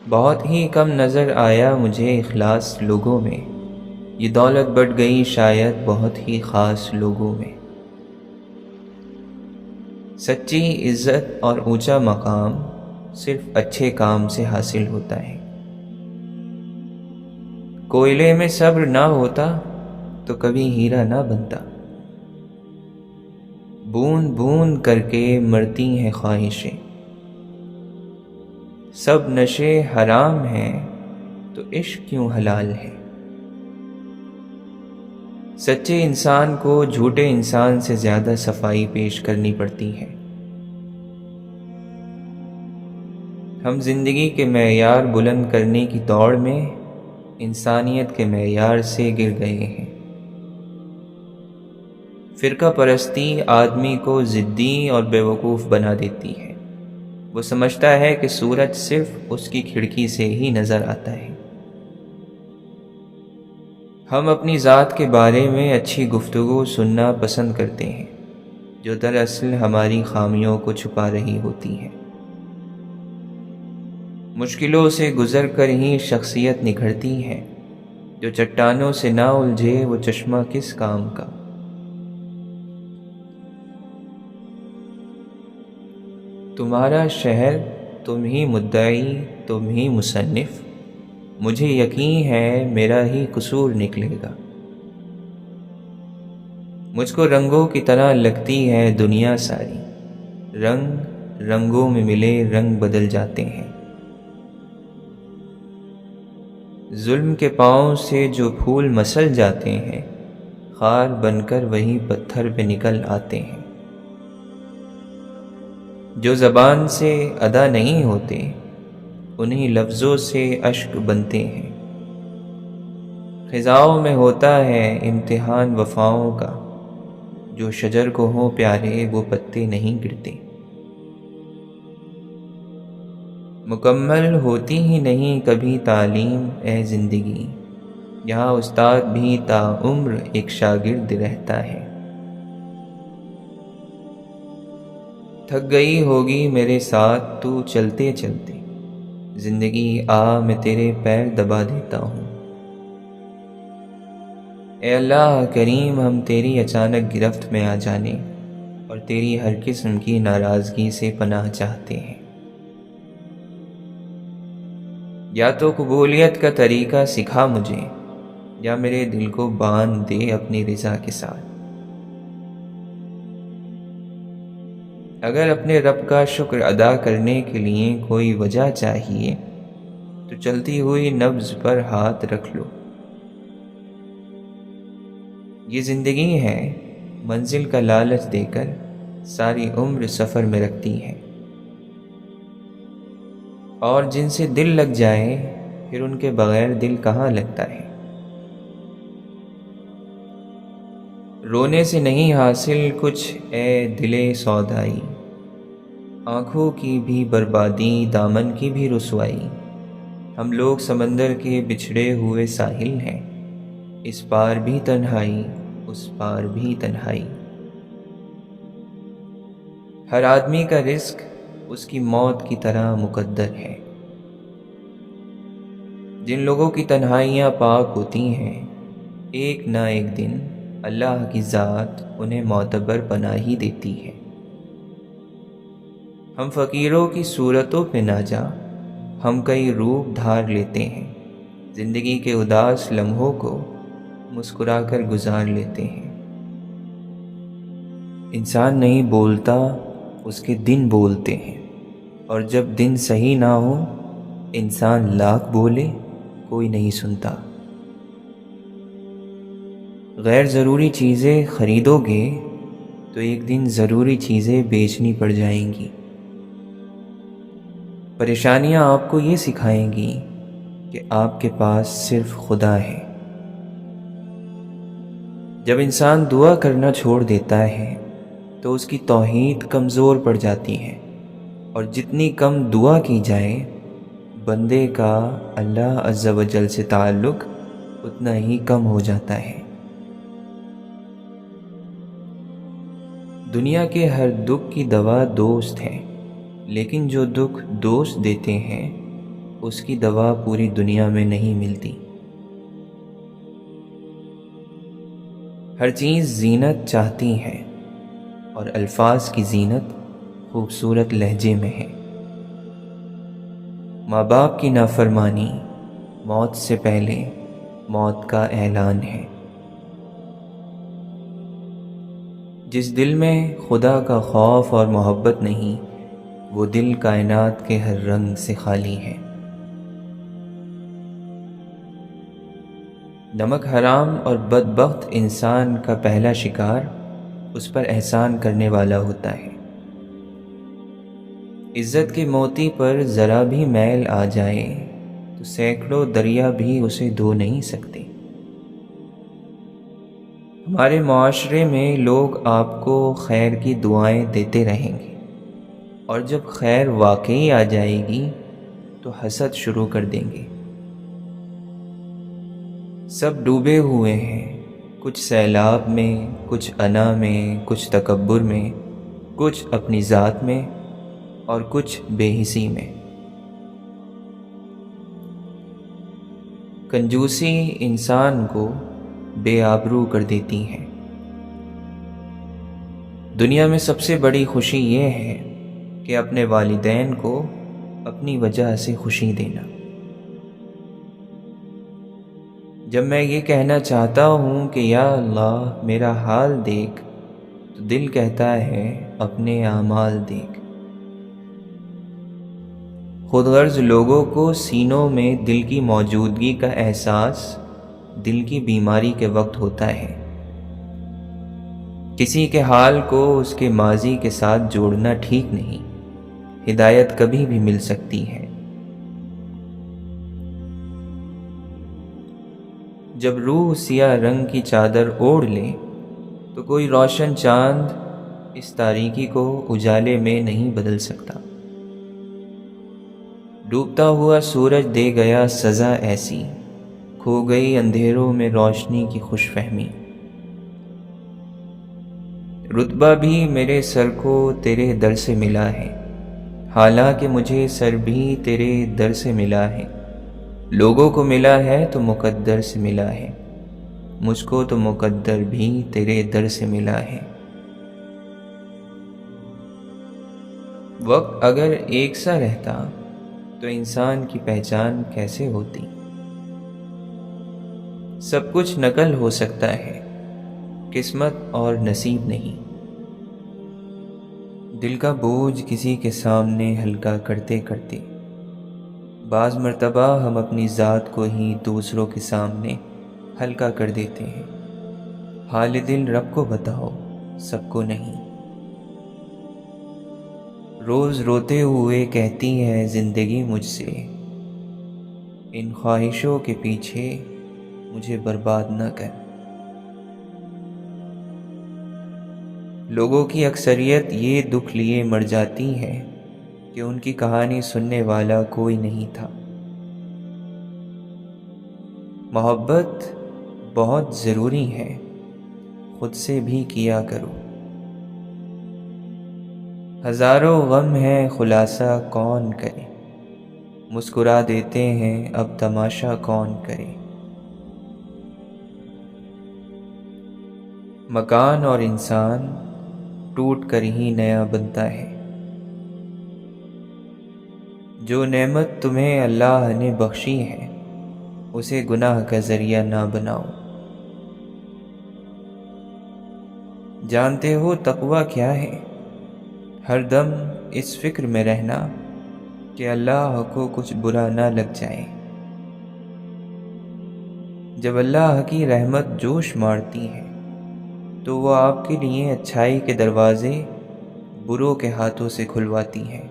بہت ہی کم نظر آیا مجھے اخلاص لوگوں میں، یہ دولت بڑھ گئی شاید بہت ہی خاص لوگوں میں۔ سچی عزت اور اونچا مقام صرف اچھے کام سے حاصل ہوتا ہے۔ کوئلے میں صبر نہ ہوتا تو کبھی ہیرا نہ بنتا۔ بوند بوند کر کے مرتی ہیں خواہشیں، سب نشے حرام ہیں تو عشق کیوں حلال ہے۔ سچے انسان کو جھوٹے انسان سے زیادہ صفائی پیش کرنی پڑتی ہے۔ ہم زندگی کے معیار بلند کرنے کی دوڑ میں انسانیت کے معیار سے گر گئے ہیں۔ فرقہ پرستی آدمی کو ضدی اور بیوقوف بنا دیتی ہے۔ وہ سمجھتا ہے کہ سورج صرف اس کی کھڑکی سے ہی نظر آتا ہے۔ ہم اپنی ذات کے بارے میں اچھی گفتگو سننا پسند کرتے ہیں جو دراصل ہماری خامیوں کو چھپا رہی ہوتی ہے۔ مشکلوں سے گزر کر ہی شخصیت نکھرتی ہے، جو چٹانوں سے نہ الجھے وہ چشمہ کس کام کا۔ تمہارا شہر، تم ہی مدعی، تم ہی مصنف، مجھے یقین ہے میرا ہی قصور نکلے گا۔ مجھ کو رنگوں کی طرح لگتی ہے دنیا ساری، رنگ رنگوں میں ملے رنگ بدل جاتے ہیں۔ ظلم کے پاؤں سے جو پھول مسل جاتے ہیں، خار بن کر وہی پتھر پہ نکل آتے ہیں۔ جو زبان سے ادا نہیں ہوتے، انہی لفظوں سے اشک بنتے ہیں۔ خزاؤں میں ہوتا ہے امتحان وفاؤں کا، جو شجر کو ہوں پیارے وہ پتے نہیں گرتے۔ مکمل ہوتی ہی نہیں کبھی تعلیم اے زندگی، یہاں استاد بھی تا عمر ایک شاگرد رہتا ہے۔ تھک گئی ہوگی میرے ساتھ تو چلتے چلتے، زندگی آ میں تیرے پیر دبا دیتا ہوں۔ اے اللہ کریم، ہم تیری اچانک گرفت میں آ جانے اور تیری ہر قسم کی ناراضگی سے پناہ چاہتے ہیں۔ یا تو قبولیت کا طریقہ سکھا مجھے، یا میرے دل کو باندھ دے اپنی رضا کے ساتھ۔ اگر اپنے رب کا شکر ادا کرنے کے لیے کوئی وجہ چاہیے تو چلتی ہوئی نبض پر ہاتھ رکھ لو۔ یہ زندگی ہے، منزل کا لالچ دے کر ساری عمر سفر میں رکھتی ہے، اور جن سے دل لگ جائے پھر ان کے بغیر دل کہاں لگتا ہے۔ رونے سے نہیں حاصل کچھ اے دل سودائی، آنکھوں کی بھی بربادی دامن کی بھی رسوائی۔ ہم لوگ سمندر کے بچھڑے ہوئے ساحل ہیں، اس پار بھی تنہائی اس پار بھی تنہائی۔ ہر آدمی کا رزق اس کی موت کی طرح مقدر ہے۔ جن لوگوں کی تنہائیاں پاک ہوتی ہیں، ایک نہ ایک دن اللہ کی ذات انہیں معتبر پناہی دیتی ہے۔ ہم فقیروں کی صورتوں پہ نہ جا، ہم کئی روپ دھار لیتے ہیں، زندگی کے اداس لمحوں کو مسکرا کر گزار لیتے ہیں۔ انسان نہیں بولتا، اس کے دن بولتے ہیں، اور جب دن صحیح نہ ہو انسان لاکھ بولے کوئی نہیں سنتا۔ غیر ضروری چیزیں خریدو گے تو ایک دن ضروری چیزیں بیچنی پڑ جائیں گی۔ پریشانیاں آپ کو یہ سکھائیں گی کہ آپ کے پاس صرف خدا ہے۔ جب انسان دعا کرنا چھوڑ دیتا ہے تو اس کی توحید کمزور پڑ جاتی ہے، اور جتنی کم دعا کی جائے بندے کا اللہ عز و جل سے تعلق اتنا ہی کم ہو جاتا ہے۔ دنیا کے ہر دکھ کی دوا دوست ہے، لیکن جو دکھ دوست دیتے ہیں اس کی دوا پوری دنیا میں نہیں ملتی۔ ہر چیز زینت چاہتی ہے اور الفاظ کی زینت خوبصورت لہجے میں ہے۔ ماں باپ کی نافرمانی موت سے پہلے موت کا اعلان ہے۔ جس دل میں خدا کا خوف اور محبت نہیں، وہ دل کائنات کے ہر رنگ سے خالی ہے۔ نمک حرام اور بدبخت انسان کا پہلا شکار اس پر احسان کرنے والا ہوتا ہے۔ عزت کے موتی پر ذرا بھی میل آ جائے تو سینکڑوں دریا بھی اسے دھو نہیں سکتے۔ ہمارے معاشرے میں لوگ آپ کو خیر کی دعائیں دیتے رہیں گے، اور جب خیر واقعی آ جائے گی تو حسد شروع کر دیں گے۔ سب ڈوبے ہوئے ہیں، کچھ سیلاب میں، کچھ انا میں، کچھ تکبر میں، کچھ اپنی ذات میں اور کچھ بے حسی میں۔ کنجوسی انسان کو بے آبرو کر دیتی ہے۔ دنیا میں سب سے بڑی خوشی یہ ہے کہ اپنے والدین کو اپنی وجہ سے خوشی دینا۔ جب میں یہ کہنا چاہتا ہوں کہ یا اللہ میرا حال دیکھ، تو دل کہتا ہے اپنے اعمال دیکھ۔ خود غرض لوگوں کو سینوں میں دل کی موجودگی کا احساس دل کی بیماری کے وقت ہوتا ہے۔ کسی کے حال کو اس کے ماضی کے ساتھ جوڑنا ٹھیک نہیں۔ ہدایت کبھی بھی مل سکتی ہے۔ جب روح سیاہ رنگ کی چادر اوڑھ لے تو کوئی روشن چاند اس تاریکی کو اجالے میں نہیں بدل سکتا۔ ڈوبتا ہوا سورج دے گیا سزا ایسی، کھو گئی اندھیروں میں روشنی کی خوش فہمی۔ رتبہ بھی میرے سر کو تیرے در سے ملا ہے، حالانکہ مجھے سر بھی تیرے در سے ملا ہے۔ لوگوں کو ملا ہے تو مقدر سے ملا ہے، مجھ کو تو مقدر بھی تیرے در سے ملا ہے۔ وقت اگر ایک سا رہتا تو انسان کی پہچان کیسے ہوتی؟ سب کچھ نقل ہو سکتا ہے، قسمت اور نصیب نہیں۔ دل کا بوجھ کسی کے سامنے ہلکا کرتے کرتے بعض مرتبہ ہم اپنی ذات کو ہی دوسروں کے سامنے ہلکا کر دیتے ہیں۔ حال دل رب کو بتاؤ، سب کو نہیں۔ روز روتے ہوئے کہتی ہے زندگی مجھ سے، ان خواہشوں کے پیچھے مجھے برباد نہ کر۔ لوگوں کی اکثریت یہ دکھ لیے مر جاتی ہے کہ ان کی کہانی سننے والا کوئی نہیں تھا۔ محبت بہت ضروری ہے، خود سے بھی کیا کرو۔ ہزاروں غم ہے خلاصہ کون کرے، مسکرا دیتے ہیں اب تماشا کون کرے۔ مکان اور انسان ٹوٹ کر ہی نیا بنتا ہے۔ جو نعمت تمہیں اللہ نے بخشی ہے اسے گناہ کا ذریعہ نہ بناؤ۔ جانتے ہو تقویٰ کیا ہے؟ ہر دم اس فکر میں رہنا کہ اللہ کو کچھ برا نہ لگ جائے۔ جب اللہ کی رحمت جوش مارتی ہے تو وہ آپ کے لیے اچھائی کے دروازے بروں کے ہاتھوں سے کھلواتی ہے۔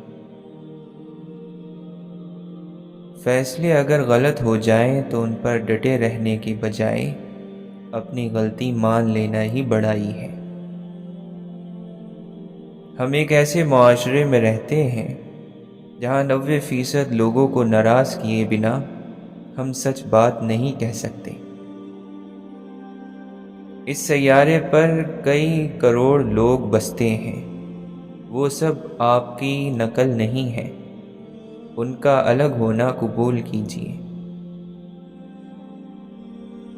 فیصلے اگر غلط ہو جائیں تو ان پر ڈٹے رہنے کی بجائے اپنی غلطی مان لینا ہی بڑائی ہے۔ ہم ایک ایسے معاشرے میں رہتے ہیں جہاں 90% لوگوں کو ناراض کیے بنا ہم سچ بات نہیں کہہ سکتے۔ اس سیارے پر کئی کروڑ لوگ بستے ہیں، وہ سب آپ کی نقل نہیں ہے۔ ان کا الگ ہونا قبول کیجیے۔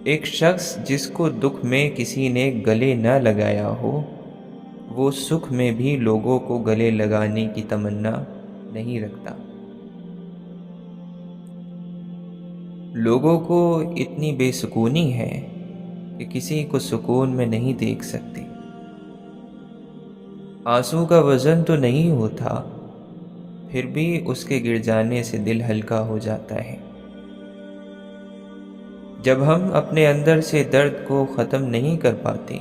ایک شخص جس کو دکھ میں کسی نے گلے نہ لگایا ہو، وہ سکھ میں بھی لوگوں کو گلے لگانے کی تمنا نہیں رکھتا۔ لوگوں کو اتنی بے سکونی ہے کہ کسی کو سکون میں نہیں دیکھ سکتے۔ آنسو کا وزن تو نہیں ہوتا، پھر بھی اس کے گر جانے سے دل ہلکا ہو جاتا ہے۔ جب ہم اپنے اندر سے درد کو ختم نہیں کر پاتے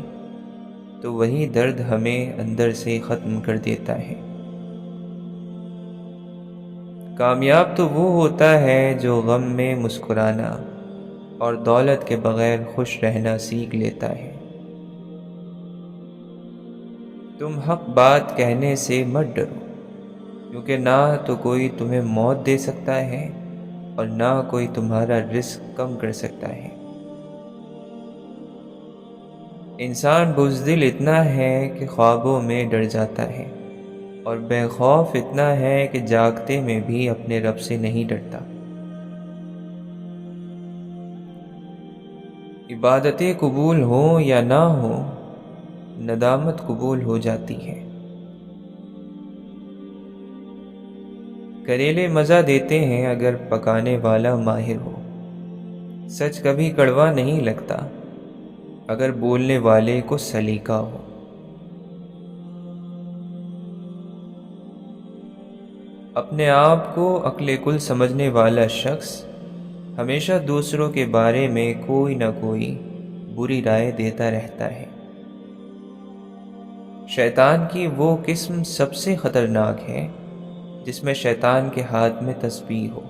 تو وہی درد ہمیں اندر سے ختم کر دیتا ہے۔ کامیاب تو وہ ہوتا ہے جو غم میں مسکرانا اور دولت کے بغیر خوش رہنا سیکھ لیتا ہے۔ تم حق بات کہنے سے مت ڈرو، کیونکہ نہ تو کوئی تمہیں موت دے سکتا ہے اور نہ کوئی تمہارا رزق کم کر سکتا ہے۔ انسان بزدل اتنا ہے کہ خوابوں میں ڈر جاتا ہے، اور بے خوف اتنا ہے کہ جاگتے میں بھی اپنے رب سے نہیں ڈرتا۔ عبادتیں قبول ہوں یا نہ ہوں، ندامت قبول ہو جاتی ہے۔ کریلے مزہ دیتے ہیں اگر پکانے والا ماہر ہو۔ سچ کبھی کڑوا نہیں لگتا اگر بولنے والے کو سلیقہ ہو۔ اپنے آپ کو عقل کل سمجھنے والا شخص ہمیشہ دوسروں کے بارے میں کوئی نہ کوئی بری رائے دیتا رہتا ہے۔ شیطان کی وہ قسم سب سے خطرناک ہے جس میں شیطان کے ہاتھ میں تسبیح ہو۔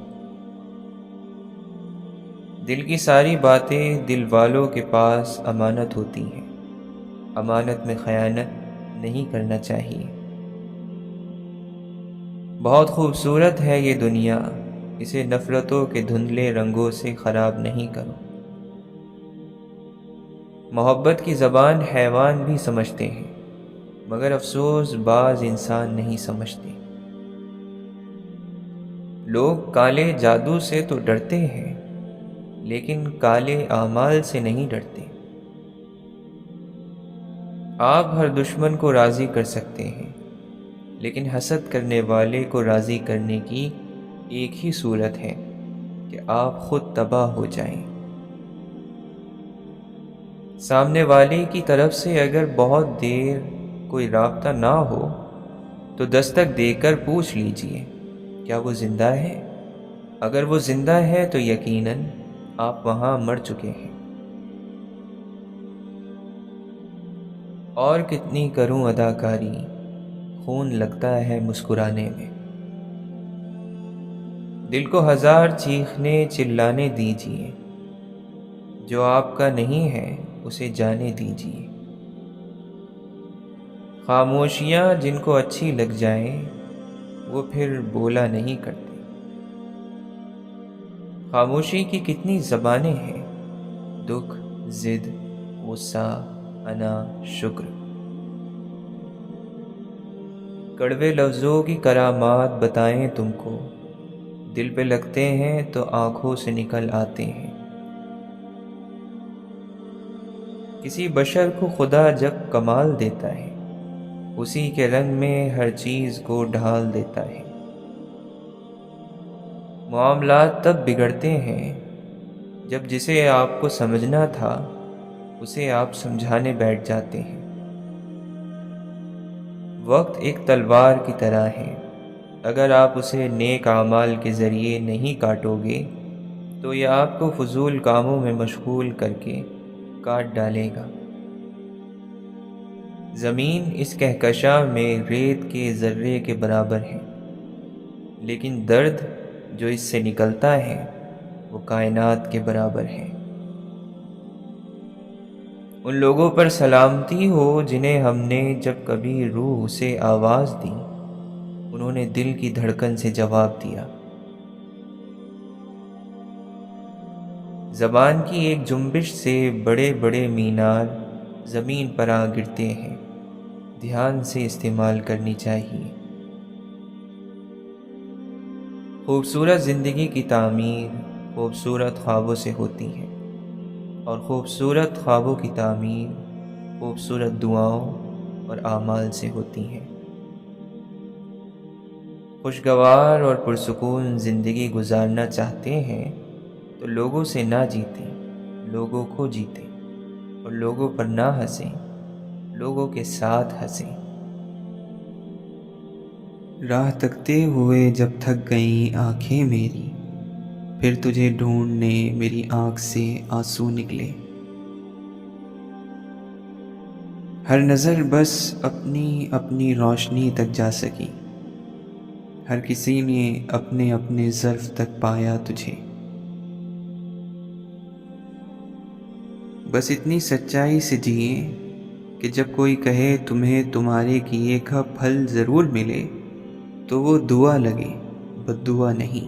دل کی ساری باتیں دل والوں کے پاس امانت ہوتی ہیں۔ امانت میں خیانت نہیں کرنا چاہیے۔ بہت خوبصورت ہے یہ دنیا، اسے نفرتوں کے دھندلے رنگوں سے خراب نہیں کرو۔ محبت کی زبان حیوان بھی سمجھتے ہیں، مگر افسوس بعض انسان نہیں سمجھتے۔ لوگ کالے جادو سے تو ڈرتے ہیں، لیکن کالے اعمال سے نہیں ڈرتے۔ آپ ہر دشمن کو راضی کر سکتے ہیں، لیکن حسد کرنے والے کو راضی کرنے کی ایک ہی صورت ہے کہ آپ خود تباہ ہو جائیں۔ سامنے والے کی طرف سے اگر بہت دیر کوئی رابطہ نہ ہو تو دستک دے کر پوچھ لیجئے کیا وہ زندہ ہے۔ اگر وہ زندہ ہے تو یقیناً آپ وہاں مر چکے ہیں۔ اور کتنی کروں اداکاری، خون لگتا ہے مسکرانے میں۔ دل کو ہزار چیخنے چلانے دیجیے، جو آپ کا نہیں ہے اسے جانے دیجیے۔ خاموشیاں جن کو اچھی لگ جائیں وہ پھر بولا نہیں کرتے۔ خاموشی کی کتنی زبانیں ہیں، دکھ، ضد، غصہ، انا، شکر۔ کڑوے لفظوں کی کرامات بتائیں تم کو، دل پہ لگتے ہیں تو آنکھوں سے نکل آتے ہیں۔ کسی بشر کو خدا جب کمال دیتا ہے، اسی کے رنگ میں ہر چیز کو ڈھال دیتا ہے۔ معاملات تب بگڑتے ہیں جب جسے آپ کو سمجھنا تھا اسے آپ سمجھانے بیٹھ جاتے ہیں۔ وقت ایک تلوار کی طرح ہے، اگر آپ اسے نیک اعمال کے ذریعے نہیں کاٹو گے تو یہ آپ کو فضول کاموں میں مشغول کر کے کاٹ ڈالے گا۔ زمین اس کہکشاں میں ریت کے ذرے کے برابر ہے، لیکن درد جو اس سے نکلتا ہے وہ کائنات کے برابر ہے۔ ان لوگوں پر سلامتی ہو جنہیں ہم نے جب کبھی روح سے آواز دی انہوں نے دل کی دھڑکن سے جواب دیا۔ زبان کی ایک جنبش سے بڑے بڑے مینار زمین پر آ گرتے ہیں، دھیان سے استعمال کرنی چاہیے۔ خوبصورت زندگی کی تعمیر خوبصورت خوابوں سے ہوتی ہے، اور خوبصورت خوابوں کی تعمیر خوبصورت دعاؤں اور اعمال سے ہوتی ہے۔ خوشگوار اور پرسکون زندگی گزارنا چاہتے ہیں تو لوگوں سے نہ جیتیں، لوگوں کو جیتیں، اور لوگوں پر نہ ہنسیں، لوگوں کے ساتھ ہنسیں۔ راہ تکتے ہوئے جب تھک گئیں آنکھیں میری، پھر تجھے ڈھونڈنے میری آنکھ سے آنسو نکلے۔ ہر نظر بس اپنی اپنی روشنی تک جا سکی، ہر کسی نے اپنے اپنے ظرف تک پایا تجھے۔ بس اتنی سچائی سے جیے کہ جب کوئی کہے تمہیں تمہارے کیے کا پھل ضرور ملے، تو وہ دعا لگے، بد دعا نہیں۔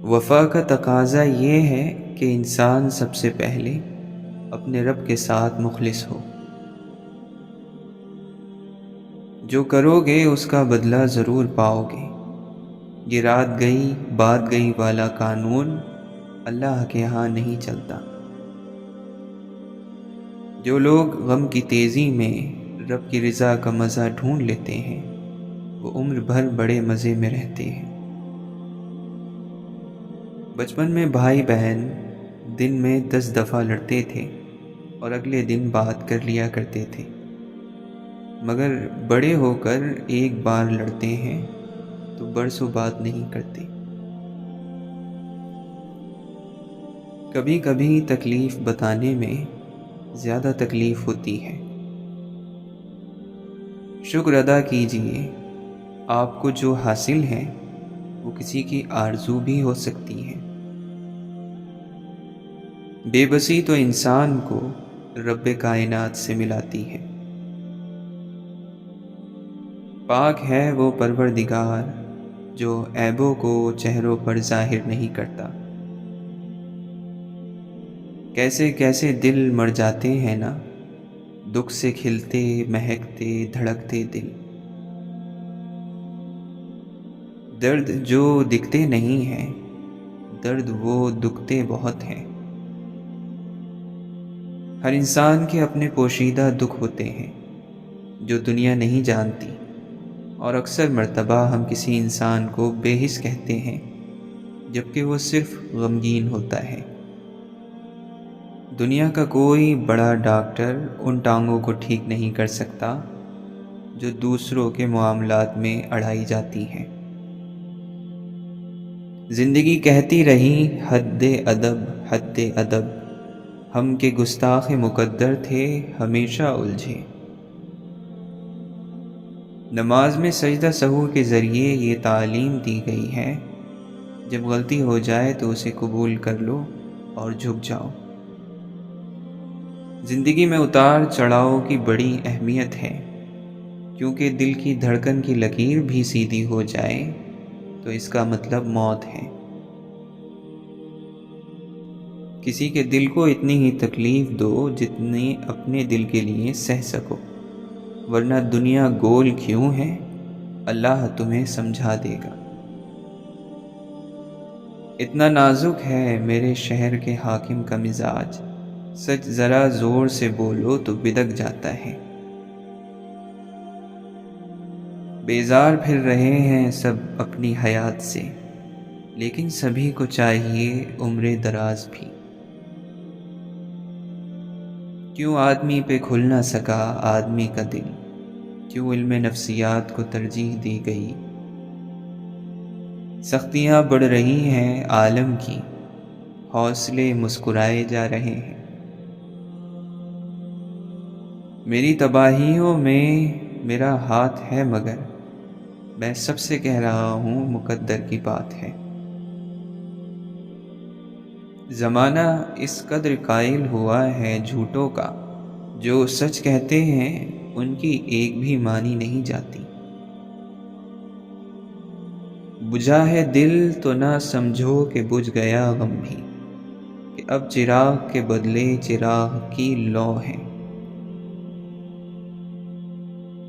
وفا کا تقاضا یہ ہے کہ انسان سب سے پہلے اپنے رب کے ساتھ مخلص ہو۔ جو کرو گے اس کا بدلہ ضرور پاؤ گے۔ یہ رات گئی بات گئی والا قانون اللہ کے ہاں نہیں چلتا۔ جو لوگ غم کی تیزی میں رب کی رضا کا مزہ ڈھونڈ لیتے ہیں، وہ عمر بھر بڑے مزے میں رہتے ہیں۔ بچپن میں بھائی بہن دن میں 10 دفعہ لڑتے تھے اور اگلے دن بات کر لیا کرتے تھے، مگر بڑے ہو کر ایک بار لڑتے ہیں تو برسوں بات نہیں کرتے۔ کبھی کبھی تکلیف بتانے میں زیادہ تکلیف ہوتی ہے۔ شکر ادا کیجئے، آپ کو جو حاصل ہے وہ کسی کی آرزو بھی ہو سکتی ہے۔ بے بسی تو انسان کو رب کائنات سے ملاتی ہے۔ پاک ہے وہ پروردگار جو عیبوں کو چہروں پر ظاہر نہیں کرتا۔ کیسے کیسے دل مر جاتے ہیں نا، دکھ سے کھلتے مہکتے دھڑکتے دل۔ درد جو دکھتے نہیں ہیں، درد وہ دکھتے بہت ہیں۔ ہر انسان کے اپنے پوشیدہ دکھ ہوتے ہیں جو دنیا نہیں جانتی، اور اکثر مرتبہ ہم کسی انسان کو بے حس کہتے ہیں جبکہ وہ صرف غمگین ہوتا ہے۔ دنیا کا کوئی بڑا ڈاکٹر ان ٹانگوں کو ٹھیک نہیں کر سکتا جو دوسروں کے معاملات میں اڑائی جاتی ہیں۔ زندگی کہتی رہی حد ادب حد ادب، ہم کے گستاخ مقدر تھے ہمیشہ الجھے۔ نماز میں سجدہ سہو کے ذریعے یہ تعلیم دی گئی ہے، جب غلطی ہو جائے تو اسے قبول کر لو اور جھک جاؤ۔ زندگی میں اتار چڑھاؤ کی بڑی اہمیت ہے، کیونکہ دل کی دھڑکن کی لکیر بھی سیدھی ہو جائے تو اس کا مطلب موت ہے۔ کسی کے دل کو اتنی ہی تکلیف دو جتنی اپنے دل کے لیے سہ سکو، ورنہ دنیا گول کیوں ہے اللہ تمہیں سمجھا دے گا۔ اتنا نازک ہے میرے شہر کے حاکم کا مزاج، سچ ذرا زور سے بولو تو بدک جاتا ہے۔ بیزار پھر رہے ہیں سب اپنی حیات سے، لیکن سبھی کو چاہیے عمر دراز بھی۔ کیوں آدمی پہ کھل نہ سکا آدمی کا دل، کیوں علم نفسیات کو ترجیح دی گئی۔ سختیاں بڑھ رہی ہیں عالم کی، حوصلے مسکرائے جا رہے ہیں۔ میری تباہیوں میں میرا ہاتھ ہے، مگر میں سب سے کہہ رہا ہوں مقدر کی بات ہے۔ زمانہ اس قدر قائل ہوا ہے جھوٹوں کا، جو سچ کہتے ہیں ان کی ایک بھی مانی نہیں جاتی۔ بجھا ہے دل تو نہ سمجھو کہ بجھ گیا غم بھی، کہ اب چراغ کے بدلے چراغ کی لو ہے۔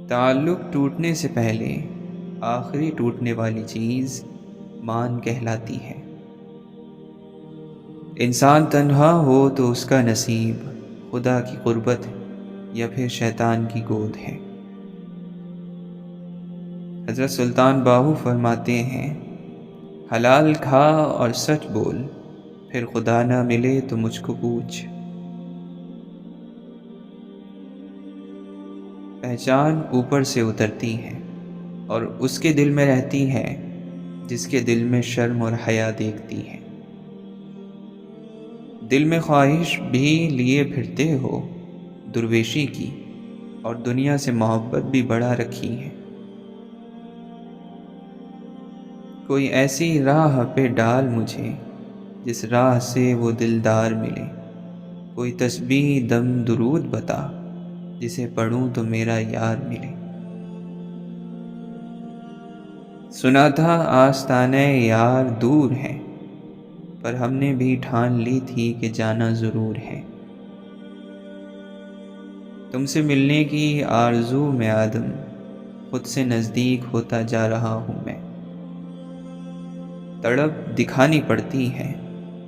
تعلق ٹوٹنے سے پہلے آخری ٹوٹنے والی چیز مان کہلاتی ہے۔ انسان تنہا ہو تو اس کا نصیب خدا کی قربت یا پھر شیطان کی گود ہے۔ حضرت سلطان باہو فرماتے ہیں، حلال کھا اور سچ بول، پھر خدا نہ ملے تو مجھ کو پوچھ۔ پہچان اوپر سے اترتی ہے اور اس کے دل میں رہتی ہے جس کے دل میں شرم اور حیا دیکھتی ہے۔ دل میں خواہش بھی لیے پھرتے ہو درویشی کی، اور دنیا سے محبت بھی بڑھا رکھی ہے۔ کوئی ایسی راہ پہ ڈال مجھے جس راہ سے وہ دلدار ملے، کوئی تسبیح دم درود بتا جسے پڑھوں تو میرا یار ملے۔ سنا تھا آستانے یار دور ہے، پر ہم نے بھی ٹھان لی تھی کہ جانا ضرور ہے۔ تم سے ملنے کی آرزو میں آدم، خود سے نزدیک ہوتا جا رہا ہوں میں۔ تڑپ دکھانی پڑتی ہے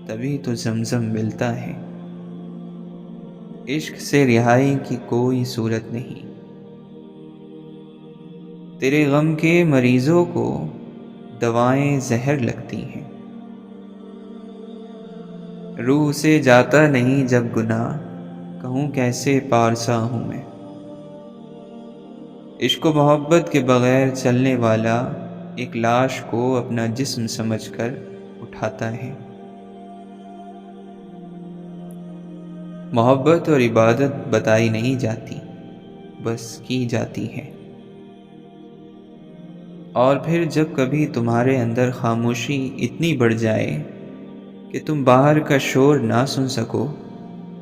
تبھی تو زمزم ملتا ہے۔ عشق سے رہائی کی کوئی صورت نہیں، تیرے غم کے مریضوں کو دوائیں زہر لگتی ہیں۔ روح سے جاتا نہیں جب گناہ، کہوں کیسے پارسا ہوں میں۔ عشق و محبت کے بغیر چلنے والا ایک لاش کو اپنا جسم سمجھ کر اٹھاتا ہے۔ محبت اور عبادت بتائی نہیں جاتی، بس کی جاتی ہے۔ اور پھر جب کبھی تمہارے اندر خاموشی اتنی بڑھ جائے کہ تم باہر کا شور نہ سن سکو،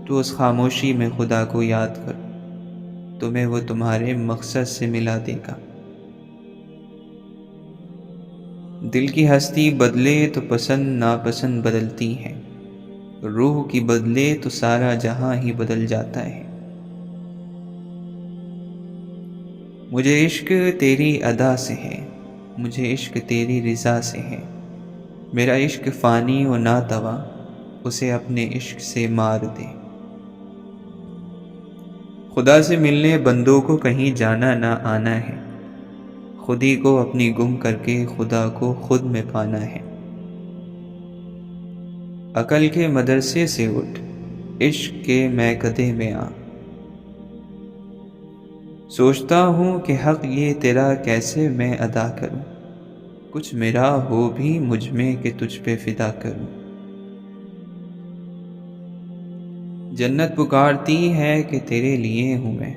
تو اس خاموشی میں خدا کو یاد کرو، تمہیں وہ تمہارے مقصد سے ملا دے گا۔ دل کی ہستی بدلے تو پسند ناپسند بدلتی ہے، روح کی بدلے تو سارا جہاں ہی بدل جاتا ہے۔ مجھے عشق تیری ادا سے ہے، مجھے عشق تیری رضا سے ہے۔ میرا عشق فانی و ناتوا، اسے اپنے عشق سے مار دے۔ خدا سے ملنے بندوں کو کہیں جانا نہ آنا ہے، خود ہی کو اپنی گم کر کے خدا کو خود میں پانا ہے۔ عقل کے مدرسے سے اٹھ، عشق کے میکدے میں آ۔ سوچتا ہوں کہ حق یہ تیرا کیسے میں ادا کروں، کچھ میرا ہو بھی مجھ میں کہ تجھ پہ فدا کروں۔ جنت پکارتی ہے کہ تیرے لیے ہوں میں،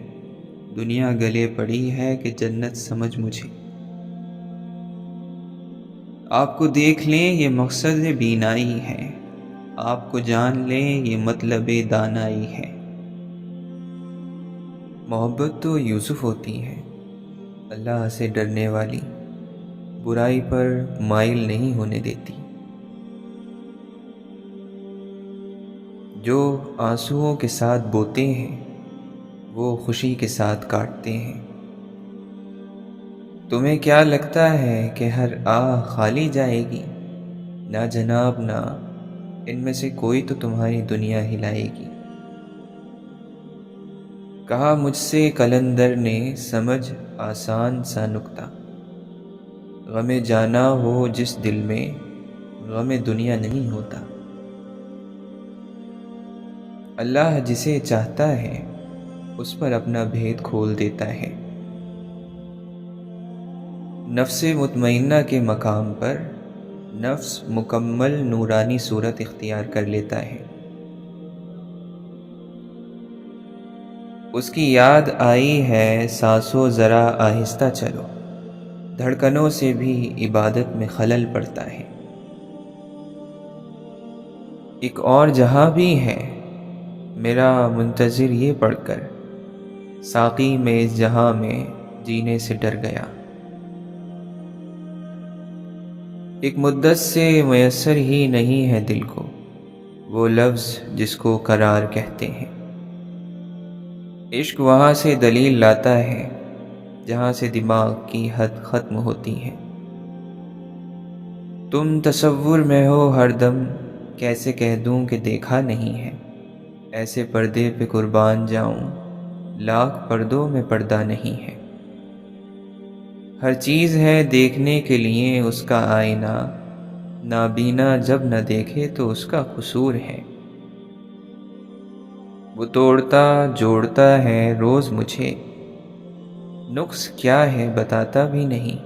دنیا گلے پڑی ہے کہ جنت سمجھ مجھے۔ آپ کو دیکھ لیں یہ مقصد بینائی ہے، آپ کو جان لیں یہ مطلب دانائی ہے۔ محبت تو یوسف ہوتی ہے، اللہ سے ڈرنے والی، برائی پر مائل نہیں ہونے دیتی۔ جو آنسوؤں کے ساتھ بوتے ہیں وہ خوشی کے ساتھ کاٹتے ہیں۔ تمہیں کیا لگتا ہے کہ ہر آہ خالی جائے گی؟ نہ جناب نہ، ان میں سے کوئی تو تمہاری دنیا ہلائے گی۔ کہا مجھ سے قلندر نے سمجھ آسان سا نکتہ، غم جانا ہو جس دل میں غم دنیا نہیں ہوتا۔ اللہ جسے چاہتا ہے اس پر اپنا بھید کھول دیتا ہے۔ نفس مطمئنہ کے مقام پر نفس مکمل نورانی صورت اختیار کر لیتا ہے۔ اس کی یاد آئی ہے سانسوں ذرا آہستہ چلو، دھڑکنوں سے بھی عبادت میں خلل پڑتا ہے۔ ایک اور جہاں بھی ہے میرا منتظر یہ پڑھ کر، ساقی میں اس جہاں میں جینے سے ڈر گیا۔ ایک مدت سے میسر ہی نہیں ہے دل کو وہ لفظ جس کو قرار کہتے ہیں۔ عشق وہاں سے دلیل لاتا ہے جہاں سے دماغ کی حد ختم ہوتی ہے۔ تم تصور میں ہو ہر دم، کیسے کہہ دوں کہ دیکھا نہیں ہے؟ ایسے پردے پہ قربان جاؤں، لاکھ پردوں میں پردہ نہیں ہے۔ ہر چیز ہے دیکھنے کے لیے اس کا آئینہ، نابینا جب نہ دیکھے تو اس کا قصور ہے۔ وہ توڑتا جوڑتا ہے روز مجھے، نقص کیا ہے بتاتا بھی نہیں۔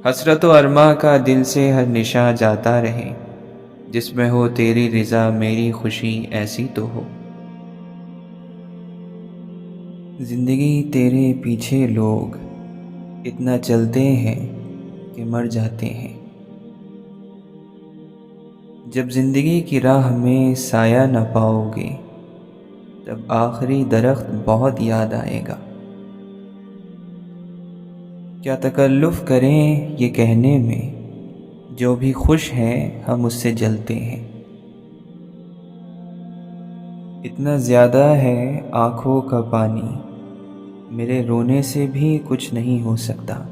حسرت و ارماں کا دل سے ہر نشاں جاتا رہے، جس میں ہو تیری رضا میری خوشی ایسی تو ہو۔ زندگی تیرے پیچھے لوگ اتنا چلتے ہیں کہ مر جاتے ہیں۔ جب زندگی کی راہ میں سایہ نہ پاؤ گے، تب آخری درخت بہت یاد آئے گا۔ کیا تکلف کریں یہ کہنے میں، جو بھی خوش ہیں ہم اس سے جلتے ہیں۔ اتنا زیادہ ہے آنکھوں کا پانی، میرے رونے سے بھی کچھ نہیں ہو سکتا۔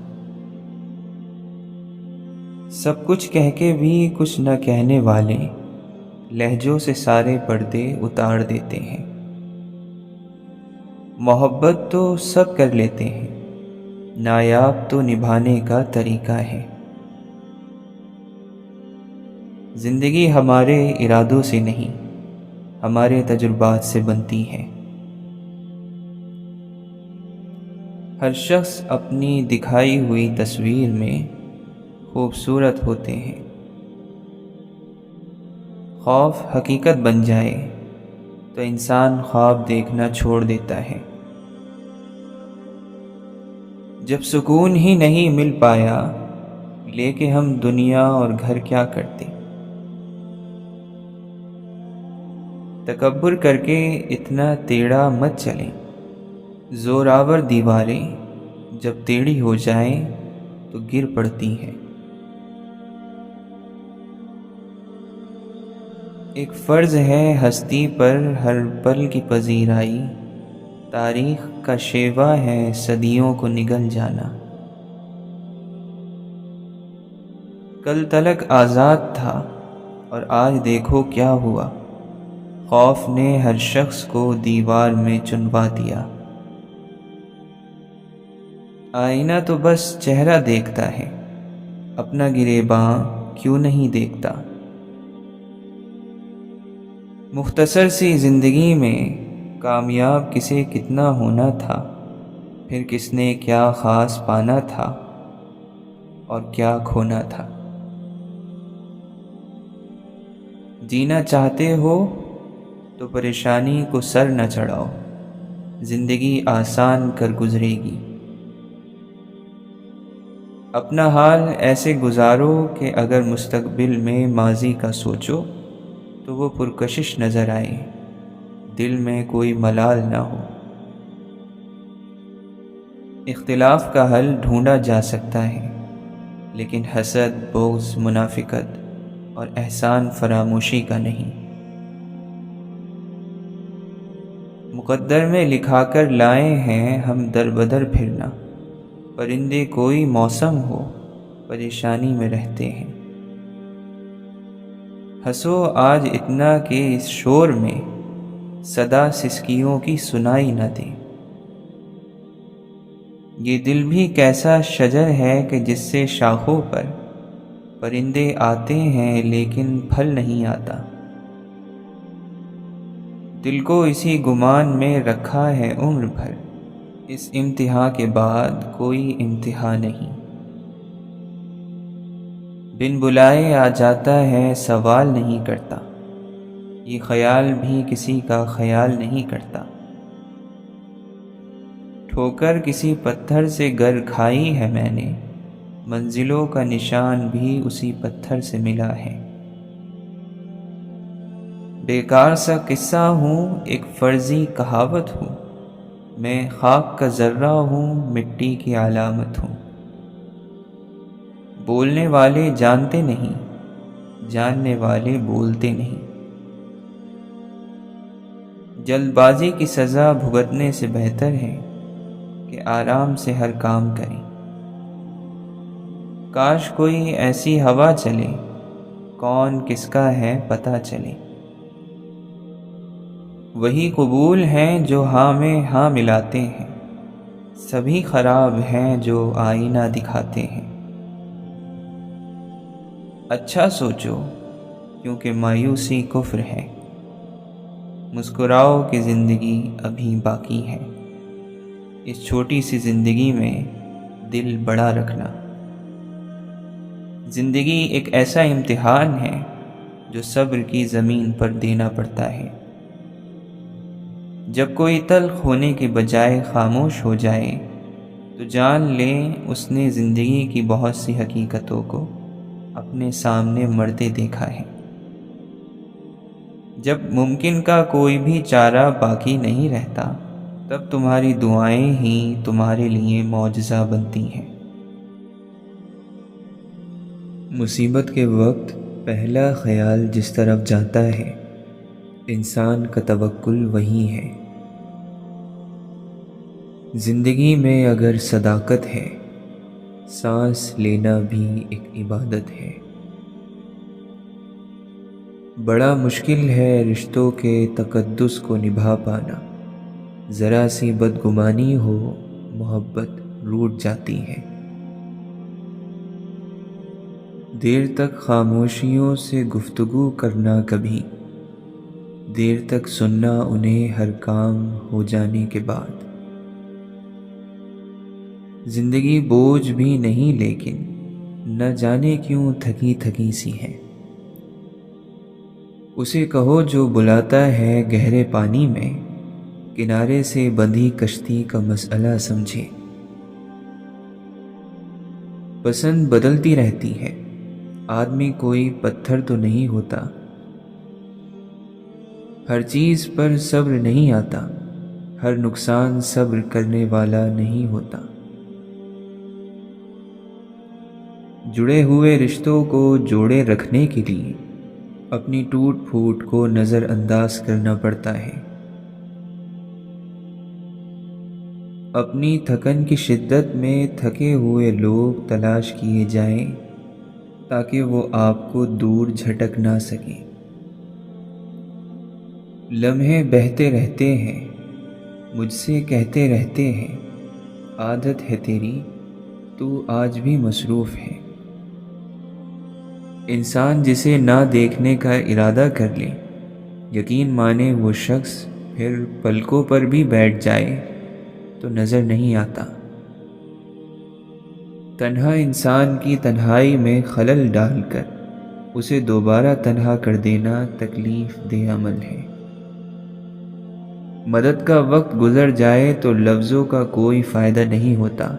سب کچھ کہہ کے بھی کچھ نہ کہنے والے، لہجوں سے سارے پردے اتار دیتے ہیں۔ محبت تو سب کر لیتے ہیں، نایاب تو نبھانے کا طریقہ ہے۔ زندگی ہمارے ارادوں سے نہیں، ہمارے تجربات سے بنتی ہے۔ ہر شخص اپنی دکھائی ہوئی تصویر میں خوبصورت ہوتے ہیں۔ خوف حقیقت بن جائے تو انسان خواب دیکھنا چھوڑ دیتا ہے۔ جب سکون ہی نہیں مل پایا، لے کے ہم دنیا اور گھر کیا کرتے۔ تکبر کر کے اتنا ٹیڑھا مت چلیں، زوراور دیواریں جب ٹیڑھی ہو جائیں تو گر پڑتی ہیں۔ ایک فرض ہے ہستی پر ہر پل کی پذیرائی، تاریخ کا شیوا ہے صدیوں کو نگل جانا۔ کل تلک آزاد تھا اور آج دیکھو کیا ہوا، خوف نے ہر شخص کو دیوار میں چنوا دیا۔ آئینہ تو بس چہرہ دیکھتا ہے، اپنا گریباں کیوں نہیں دیکھتا۔ مختصر سی زندگی میں کامیاب کسے کتنا ہونا تھا، پھر کس نے کیا خاص پانا تھا اور کیا کھونا تھا۔ جینا چاہتے ہو تو پریشانی کو سر نہ چڑھاؤ، زندگی آسان کر گزرے گی۔ اپنا حال ایسے گزارو کہ اگر مستقبل میں ماضی کا سوچو تو وہ پرکشش نظر آئے، دل میں کوئی ملال نہ ہو۔ اختلاف کا حل ڈھونڈا جا سکتا ہے، لیکن حسد، بغض، منافقت اور احسان فراموشی کا نہیں۔ مقدر میں لکھا کر لائے ہیں ہم در بدر پھرنا، پرندے کوئی موسم ہو پریشانی میں رہتے ہیں۔ ہنسو آج اتنا کہ اس شور میں صدا سسکیوں کی سنائی نہ دے۔ یہ دل بھی کیسا شجر ہے کہ جس سے شاخوں پر پرندے آتے ہیں لیکن پھل نہیں آتا۔ دل کو اسی گمان میں رکھا ہے عمر بھر، اس امتحان کے بعد کوئی امتحان نہیں۔ بن بلائے آ جاتا ہے سوال نہیں کرتا، یہ خیال بھی کسی کا خیال نہیں کرتا۔ ٹھوکر کسی پتھر سے گر کھائی ہے میں نے، منزلوں کا نشان بھی اسی پتھر سے ملا ہے۔ بیکار سا قصہ ہوں، ایک فرضی کہاوت ہوں، میں خاک کا ذرہ ہوں، مٹی کی علامت ہوں۔ بولنے والے جانتے نہیں، جاننے والے بولتے نہیں۔ جلد بازی کی سزا بھگتنے سے بہتر ہے کہ آرام سے ہر کام کریں۔ کاش کوئی ایسی ہوا چلے، کون کس کا ہے پتہ چلے۔ وہی قبول ہیں جو ہاں میں ہاں ملاتے ہیں، سبھی خراب ہیں جو آئینہ دکھاتے ہیں۔ اچھا سوچو کیونکہ مایوسی کفر ہے، مسکراؤ کہ زندگی ابھی باقی ہے۔ اس چھوٹی سی زندگی میں دل بڑا رکھنا۔ زندگی ایک ایسا امتحان ہے جو صبر کی زمین پر دینا پڑتا ہے۔ جب کوئی تلخ ہونے کے بجائے خاموش ہو جائے تو جان لیں اس نے زندگی کی بہت سی حقیقتوں کو اپنے سامنے مرتے دیکھا ہے۔ جب ممکن کا کوئی بھی چارہ باقی نہیں رہتا، تب تمہاری دعائیں ہی تمہارے لیے معجزہ بنتی ہیں۔ مصیبت کے وقت پہلا خیال جس طرف جاتا ہے، انسان کا توکل وہی ہے۔ زندگی میں اگر صداقت ہے، سانس لینا بھی ایک عبادت ہے۔ بڑا مشکل ہے رشتوں کے تقدس کو نبھا پانا، ذرا سی بدگمانی ہو محبت روٹ جاتی ہے۔ دیر تک خاموشیوں سے گفتگو کرنا کبھی، دیر تک سننا انہیں ہر کام ہو جانے کے بعد۔ زندگی بوجھ بھی نہیں لیکن نہ جانے کیوں تھکی تھکی سی ہے۔ اسے کہو جو بلاتا ہے گہرے پانی میں، کنارے سے بندھی کشتی کا مسئلہ سمجھے۔ پسند بدلتی رہتی ہے، آدمی کوئی پتھر تو نہیں ہوتا۔ ہر چیز پر صبر نہیں آتا، ہر نقصان صبر کرنے والا نہیں ہوتا۔ جڑے ہوئے رشتوں کو جوڑے رکھنے کے لیے اپنی ٹوٹ پھوٹ کو نظر انداز کرنا پڑتا ہے۔ اپنی تھکن کی شدت میں تھکے ہوئے لوگ تلاش کیے جائیں تاکہ وہ آپ کو دور جھٹک نہ سکیں۔ لمحے بہتے رہتے ہیں، مجھ سے کہتے رہتے ہیں، عادت ہے تیری تو آج بھی مصروف ہے۔ انسان جسے نہ دیکھنے کا ارادہ کر لے، یقین مانے وہ شخص پھر پلکوں پر بھی بیٹھ جائے تو نظر نہیں آتا۔ تنہا انسان کی تنہائی میں خلل ڈال کر اسے دوبارہ تنہا کر دینا تکلیف دہ عمل ہے۔ مدد کا وقت گزر جائے تو لفظوں کا کوئی فائدہ نہیں ہوتا،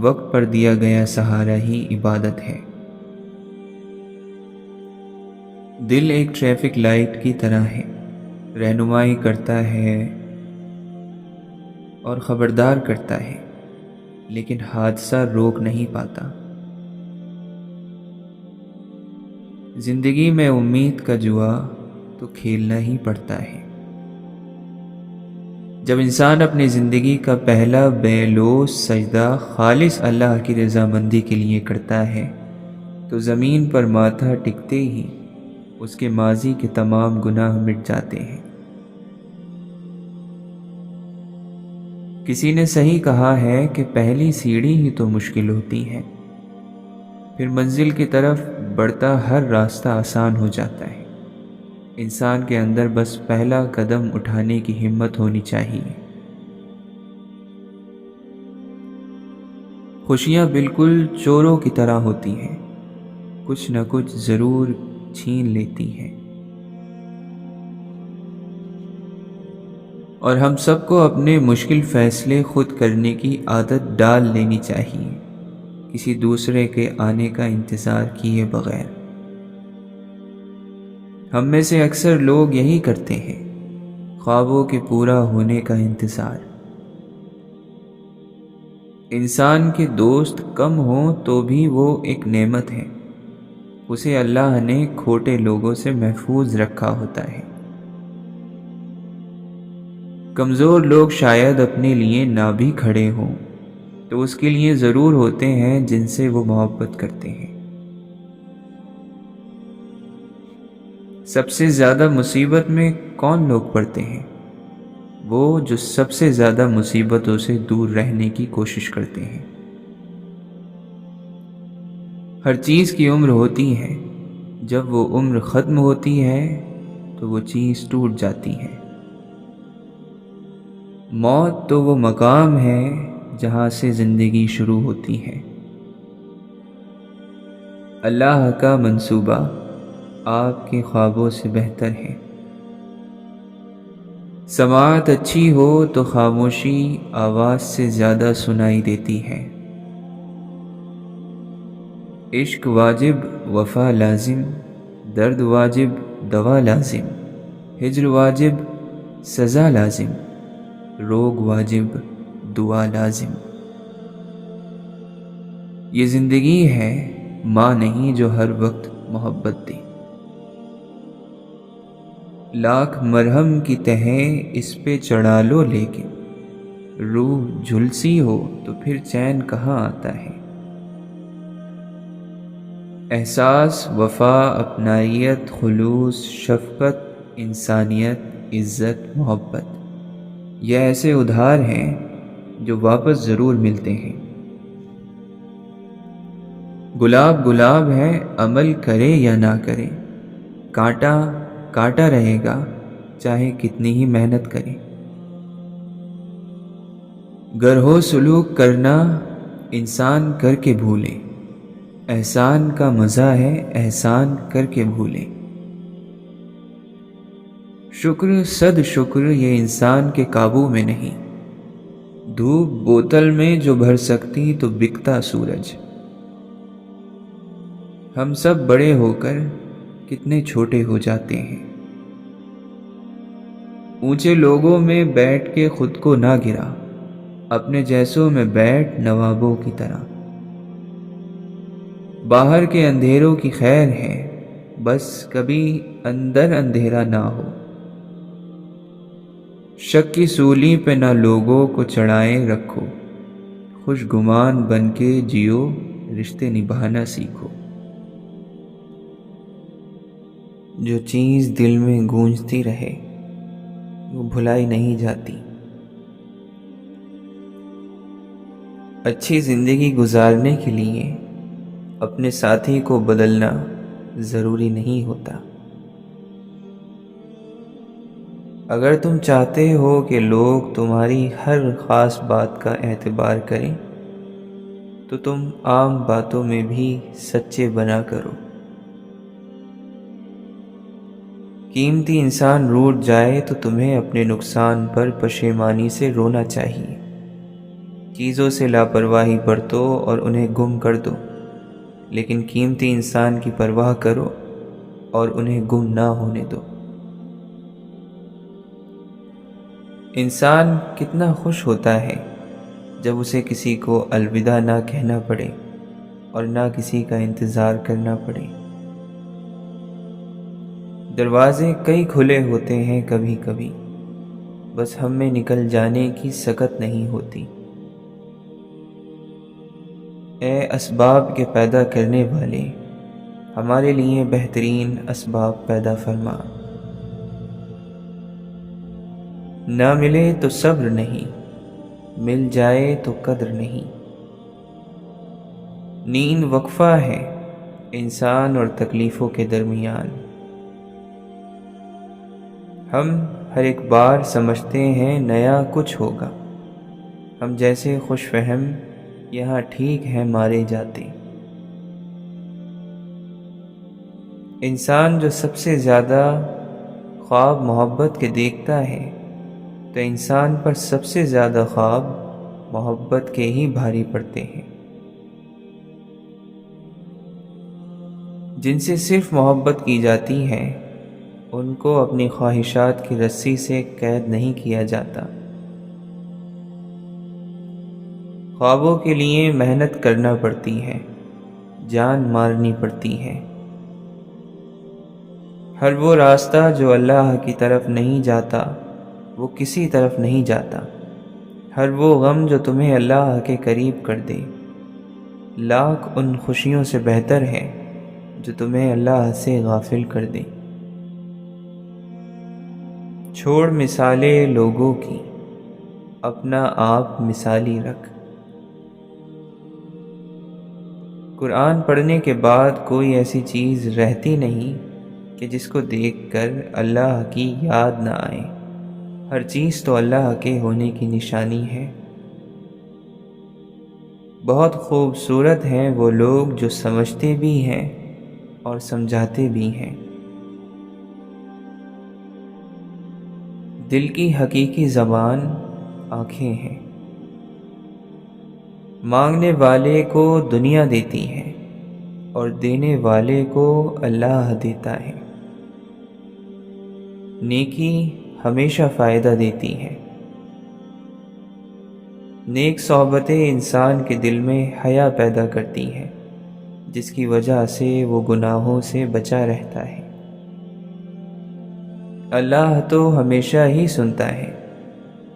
وقت پر دیا گیا سہارا ہی عبادت ہے۔ دل ایک ٹریفک لائٹ کی طرح ہے، رہنمائی کرتا ہے اور خبردار کرتا ہے، لیکن حادثہ روک نہیں پاتا۔ زندگی میں امید کا جوا تو کھیلنا ہی پڑتا ہے۔ جب انسان اپنی زندگی کا پہلا بے لوث سجدہ خالص اللہ کی رضامندی کے لیے کرتا ہے تو زمین پر ماتھا ٹکتے ہی اس کے ماضی کے تمام گناہ مٹ جاتے ہیں۔ کسی نے صحیح کہا ہے کہ پہلی سیڑھی ہی تو مشکل ہوتی ہے، پھر منزل کی طرف بڑھتا ہر راستہ آسان ہو جاتا ہے۔ انسان کے اندر بس پہلا قدم اٹھانے کی ہمت ہونی چاہیے۔ خوشیاں بالکل چوروں کی طرح ہوتی ہیں، کچھ نہ کچھ ضرور چھین لیتی ہیں، اور ہم سب کو اپنے مشکل فیصلے خود کرنے کی عادت ڈال لینی چاہیے، کسی دوسرے کے آنے کا انتظار کیے بغیر۔ ہم میں سے اکثر لوگ یہی کرتے ہیں، خوابوں کے پورا ہونے کا انتظار۔ انسان کے دوست کم ہوں تو بھی وہ ایک نعمت ہے، اسے اللہ نے کھوٹے لوگوں سے محفوظ رکھا ہوتا ہے۔ کمزور لوگ شاید اپنے لیے نہ بھی کھڑے ہوں تو اس کے لیے ضرور ہوتے ہیں جن سے وہ محبت کرتے ہیں۔ سب سے زیادہ مصیبت میں کون لوگ پڑتے ہیں؟ وہ جو سب سے زیادہ مصیبتوں سے دور رہنے کی کوشش کرتے ہیں۔ ہر چیز کی عمر ہوتی ہے، جب وہ عمر ختم ہوتی ہے تو وہ چیز ٹوٹ جاتی ہے۔ موت تو وہ مقام ہے جہاں سے زندگی شروع ہوتی ہے۔ اللہ کا منصوبہ آپ کے خوابوں سے بہتر ہے۔ سماعت اچھی ہو تو خاموشی آواز سے زیادہ سنائی دیتی ہے۔ عشق واجب، وفا لازم، درد واجب، دوا لازم، ہجر واجب، سزا لازم، روگ واجب، دعا لازم۔ یہ زندگی ہے، ماں نہیں جو ہر وقت محبت دے۔ لاکھ مرہم کی تہیں اس پہ چڑھا لو لیکن روح جھلسی ہو تو پھر چین کہاں آتا ہے۔ احساس، وفا، اپنائیت، خلوص، شفقت، انسانیت، عزت، محبت، یہ ایسے ادھار ہیں جو واپس ضرور ملتے ہیں۔ گلاب گلاب ہے، عمل کرے یا نہ کرے، کانٹا کانٹا رہے گا چاہے کتنی ہی محنت کرے۔ گر ہو سلوک کرنا انسان کر کے بھولے، احسان کا مزہ ہے احسان کر کے بھولے۔ شکر صد شکر یہ انسان کے قابو میں نہیں، دھوپ بوتل میں جو بھر سکتی تو بکتا سورج۔ ہم سب بڑے ہو کر کتنے چھوٹے ہو جاتے ہیں، اونچے لوگوں میں بیٹھ کے خود کو نہ گرا، اپنے جیسوں میں بیٹھ نوابوں کی طرح۔ باہر کے اندھیروں کی خیر ہے، بس کبھی اندر اندھیرا نہ ہو۔ شک کی سولی پہ نہ لوگوں کو چڑھائے رکھو، خوش گمان بن کے جیو، رشتے نبھانا سیکھو۔ جو چیز دل میں گونجتی رہے وہ بھلائی نہیں جاتی۔ اچھی زندگی گزارنے کے لیے اپنے ساتھی کو بدلنا ضروری نہیں ہوتا۔ اگر تم چاہتے ہو کہ لوگ تمہاری ہر خاص بات کا اعتبار کریں تو تم عام باتوں میں بھی سچے بنا کرو۔ قیمتی انسان روٹھ جائے تو تمہیں اپنے نقصان پر پشیمانی سے رونا چاہیے۔ چیزوں سے لاپرواہی برتو اور انہیں گم کر دو، لیکن قیمتی انسان کی پرواہ کرو اور انہیں گم نہ ہونے دو۔ انسان کتنا خوش ہوتا ہے جب اسے کسی کو الوداع نہ کہنا پڑے اور نہ کسی کا انتظار کرنا پڑے۔ دروازے کئی کھلے ہوتے ہیں کبھی کبھی، بس ہم میں نکل جانے کی سکت نہیں ہوتی۔ اے اسباب کے پیدا کرنے والے، ہمارے لیے بہترین اسباب پیدا فرما۔ نہ ملے تو صبر نہیں، مل جائے تو قدر نہیں۔ نیند وقفہ ہے انسان اور تکلیفوں کے درمیان۔ ہم ہر ایک بار سمجھتے ہیں نیا کچھ ہوگا، ہم جیسے خوش فہم یہاں ٹھیک ہے مارے جاتے۔ انسان جو سب سے زیادہ خواب محبت کے دیکھتا ہے تو انسان پر سب سے زیادہ خواب محبت کے ہی بھاری پڑتے ہیں۔ جن سے صرف محبت کی جاتی ہے ان کو اپنی خواہشات کی رسی سے قید نہیں کیا جاتا۔ خوابوں کے لیے محنت کرنا پڑتی ہے، جان مارنی پڑتی ہے۔ ہر وہ راستہ جو اللہ کی طرف نہیں جاتا وہ کسی طرف نہیں جاتا۔ ہر وہ غم جو تمہیں اللہ کے قریب کر دے لاکھ ان خوشیوں سے بہتر ہے جو تمہیں اللہ سے غافل کر دے۔ چھوڑ مثالیں لوگوں کی، اپنا آپ مثالی رکھ۔ قرآن پڑھنے کے بعد کوئی ایسی چیز رہتی نہیں کہ جس کو دیکھ کر اللہ کی یاد نہ آئے۔ ہر چیز تو اللہ کے ہونے کی نشانی ہے۔ بہت خوبصورت ہیں وہ لوگ جو سمجھتے بھی ہیں اور سمجھاتے بھی ہیں۔ دل کی حقیقی زبان آنکھیں ہیں۔ مانگنے والے کو دنیا دیتی ہے اور دینے والے کو اللہ دیتا ہے۔ نیکی ہمیشہ فائدہ دیتی ہے۔ نیک صحبتیں انسان کے دل میں حیا پیدا کرتی ہیں، جس کی وجہ سے وہ گناہوں سے بچا رہتا ہے۔ اللہ تو ہمیشہ ہی سنتا ہے،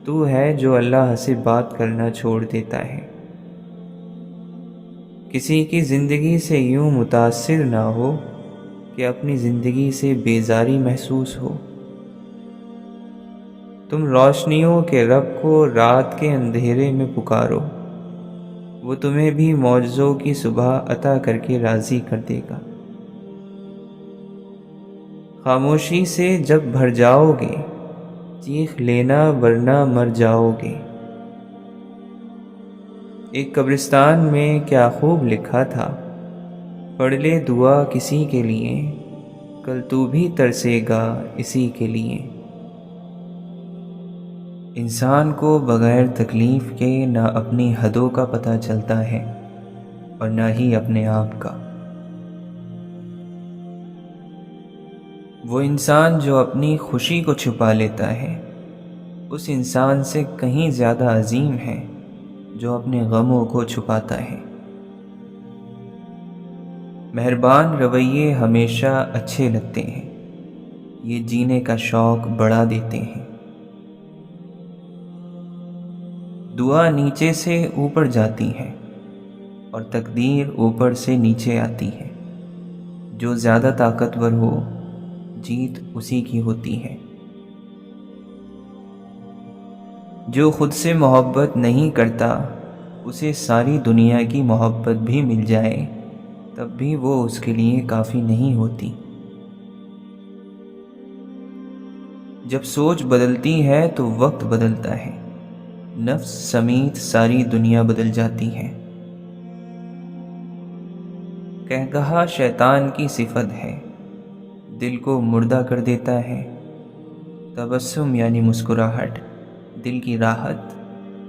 تو ہے جو اللہ سے بات کرنا چھوڑ دیتا ہے۔ کسی کی زندگی سے یوں متاثر نہ ہو کہ اپنی زندگی سے بیزاری محسوس ہو۔ تم روشنیوں کے رب کو رات کے اندھیرے میں پکارو، وہ تمہیں بھی معجزوں کی صبح عطا کر کے راضی کر دے گا۔ خاموشی سے جب بھر جاؤ گے چیخ لینا ورنہ مر جاؤ گے۔ ایک قبرستان میں کیا خوب لکھا تھا، پڑھ لے دعا کسی کے لیے، کل تو بھی ترسے گا اسی کے لیے۔ انسان کو بغیر تکلیف کے نہ اپنی حدوں کا پتہ چلتا ہے اور نہ ہی اپنے آپ کا۔ وہ انسان جو اپنی خوشی کو چھپا لیتا ہے اس انسان سے کہیں زیادہ عظیم ہے جو اپنے غموں کو چھپاتا ہے۔ مہربان رویے ہمیشہ اچھے لگتے ہیں، یہ جینے کا شوق بڑھا دیتے ہیں۔ دعا نیچے سے اوپر جاتی ہے اور تقدیر اوپر سے نیچے آتی ہے۔ جو زیادہ طاقتور ہو جیت اسی کی ہوتی ہے۔ جو خود سے محبت نہیں کرتا اسے ساری دنیا کی محبت بھی مل جائے تب بھی وہ اس کے لیے کافی نہیں ہوتی۔ جب سوچ بدلتی ہے تو وقت بدلتا ہے، نفس سمیت ساری دنیا بدل جاتی ہے۔ کہکہا شیطان کی صفت ہے، دل کو مردہ کر دیتا ہے۔ تبسم یعنی مسکراہٹ دل کی راحت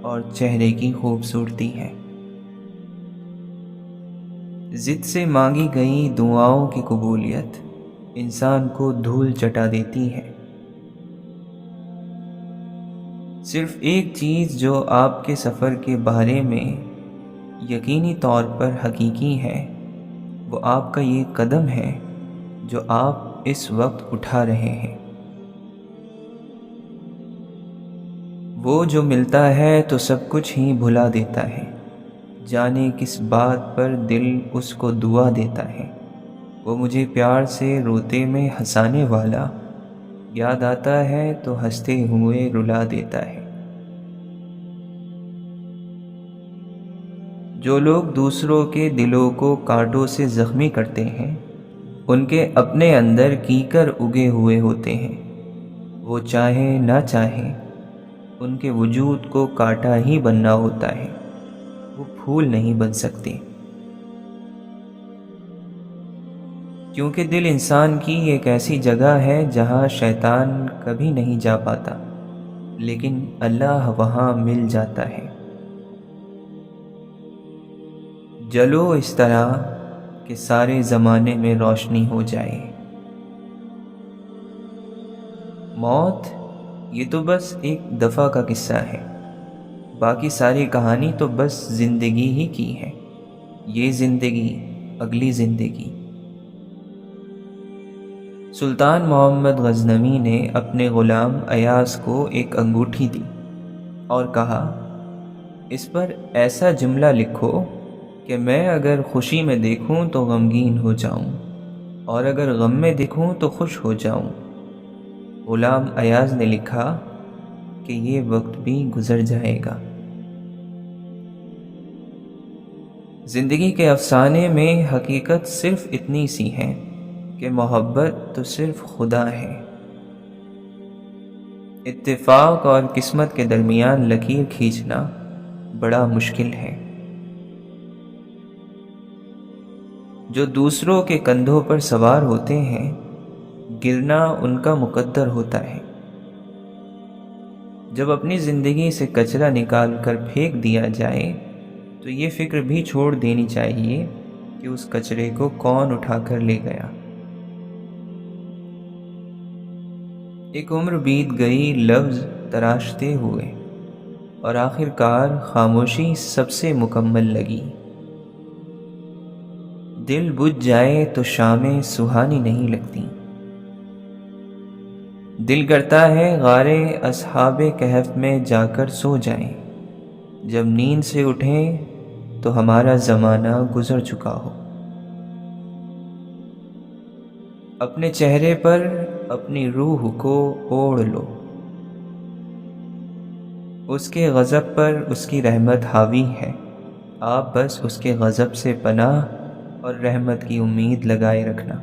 اور چہرے کی خوبصورتی ہے۔ ضد سے مانگی گئی دعاؤں کی قبولیت انسان کو دھول چٹا دیتی ہے۔ صرف ایک چیز جو آپ کے سفر کے بارے میں یقینی طور پر حقیقی ہے وہ آپ کا یہ قدم ہے جو آپ اس وقت اٹھا رہے ہیں۔ وہ جو ملتا ہے تو سب کچھ ہی بھلا دیتا ہے، جانے کس بات پر دل اس کو دعا دیتا ہے۔ وہ مجھے پیار سے روتے میں ہنسانے والا یاد آتا ہے تو ہنستے ہوئے رلا دیتا ہے۔ جو لوگ دوسروں کے دلوں کو کانٹوں سے زخمی کرتے ہیں ان کے اپنے اندر کیکر اگے ہوئے ہوتے ہیں۔ وہ چاہیں نہ چاہیں ان کے وجود کو کانٹا ہی بننا ہوتا ہے، وہ پھول نہیں بن سکتے۔ کیونکہ دل انسان کی ایک ایسی جگہ ہے جہاں شیطان کبھی نہیں جا پاتا لیکن اللہ وہاں مل جاتا ہے۔ جلو اس طرح کہ سارے زمانے میں روشنی ہو جائے۔ موت یہ تو بس ایک دفعہ کا قصہ ہے، باقی ساری کہانی تو بس زندگی ہی کی ہے۔ یہ زندگی، اگلی زندگی۔ سلطان محمد غزنوی نے اپنے غلام ایاز کو ایک انگوٹھی دی اور کہا، اس پر ایسا جملہ لکھو کہ میں اگر خوشی میں دیکھوں تو غمگین ہو جاؤں اور اگر غم میں دیکھوں تو خوش ہو جاؤں۔ غلام ایاز نے لکھا کہ یہ وقت بھی گزر جائے گا۔ زندگی کے افسانے میں حقیقت صرف اتنی سی ہے کہ محبت تو صرف خدا ہے۔ اتفاق اور قسمت کے درمیان لکیر کھینچنا بڑا مشکل ہے۔ جو دوسروں کے کندھوں پر سوار ہوتے ہیں، گرنا ان کا مقدر ہوتا ہے۔ جب اپنی زندگی سے کچرا نکال کر پھینک دیا جائے تو یہ فکر بھی چھوڑ دینی چاہیے کہ اس کچرے کو کون اٹھا کر لے گیا۔ ایک عمر بیت گئی لفظ تراشتے ہوئے اور آخر کار خاموشی سب سے مکمل لگی۔ دل بجھ جائے تو شامیں سہانی نہیں لگتی۔ دل کرتا ہے غارے اصحاب کہف میں جا کر سو جائیں، جب نیند سے اٹھیں تو ہمارا زمانہ گزر چکا ہو۔ اپنے چہرے پر اپنی روح کو اوڑھ لو، اس کے غضب پر اس کی رحمت حاوی ہے، آپ بس اس کے غضب سے پناہ اور رحمت کی امید لگائے رکھنا۔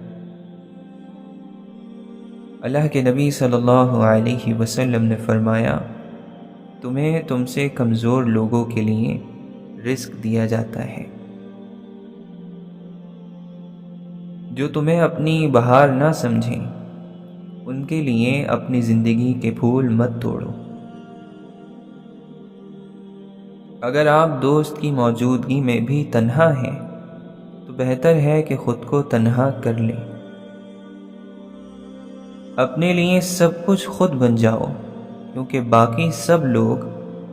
اللہ کے نبی صلی اللہ علیہ وسلم نے فرمایا، تمہیں تم سے کمزور لوگوں کے لیے رزق دیا جاتا ہے۔ جو تمہیں اپنی بہار نہ سمجھیں، ان کے لیے اپنی زندگی کے پھول مت توڑو۔ اگر آپ دوست کی موجودگی میں بھی تنہا ہیں تو بہتر ہے کہ خود کو تنہا کر لیں۔ اپنے لیے سب کچھ خود بن جاؤ، کیونکہ باقی سب لوگ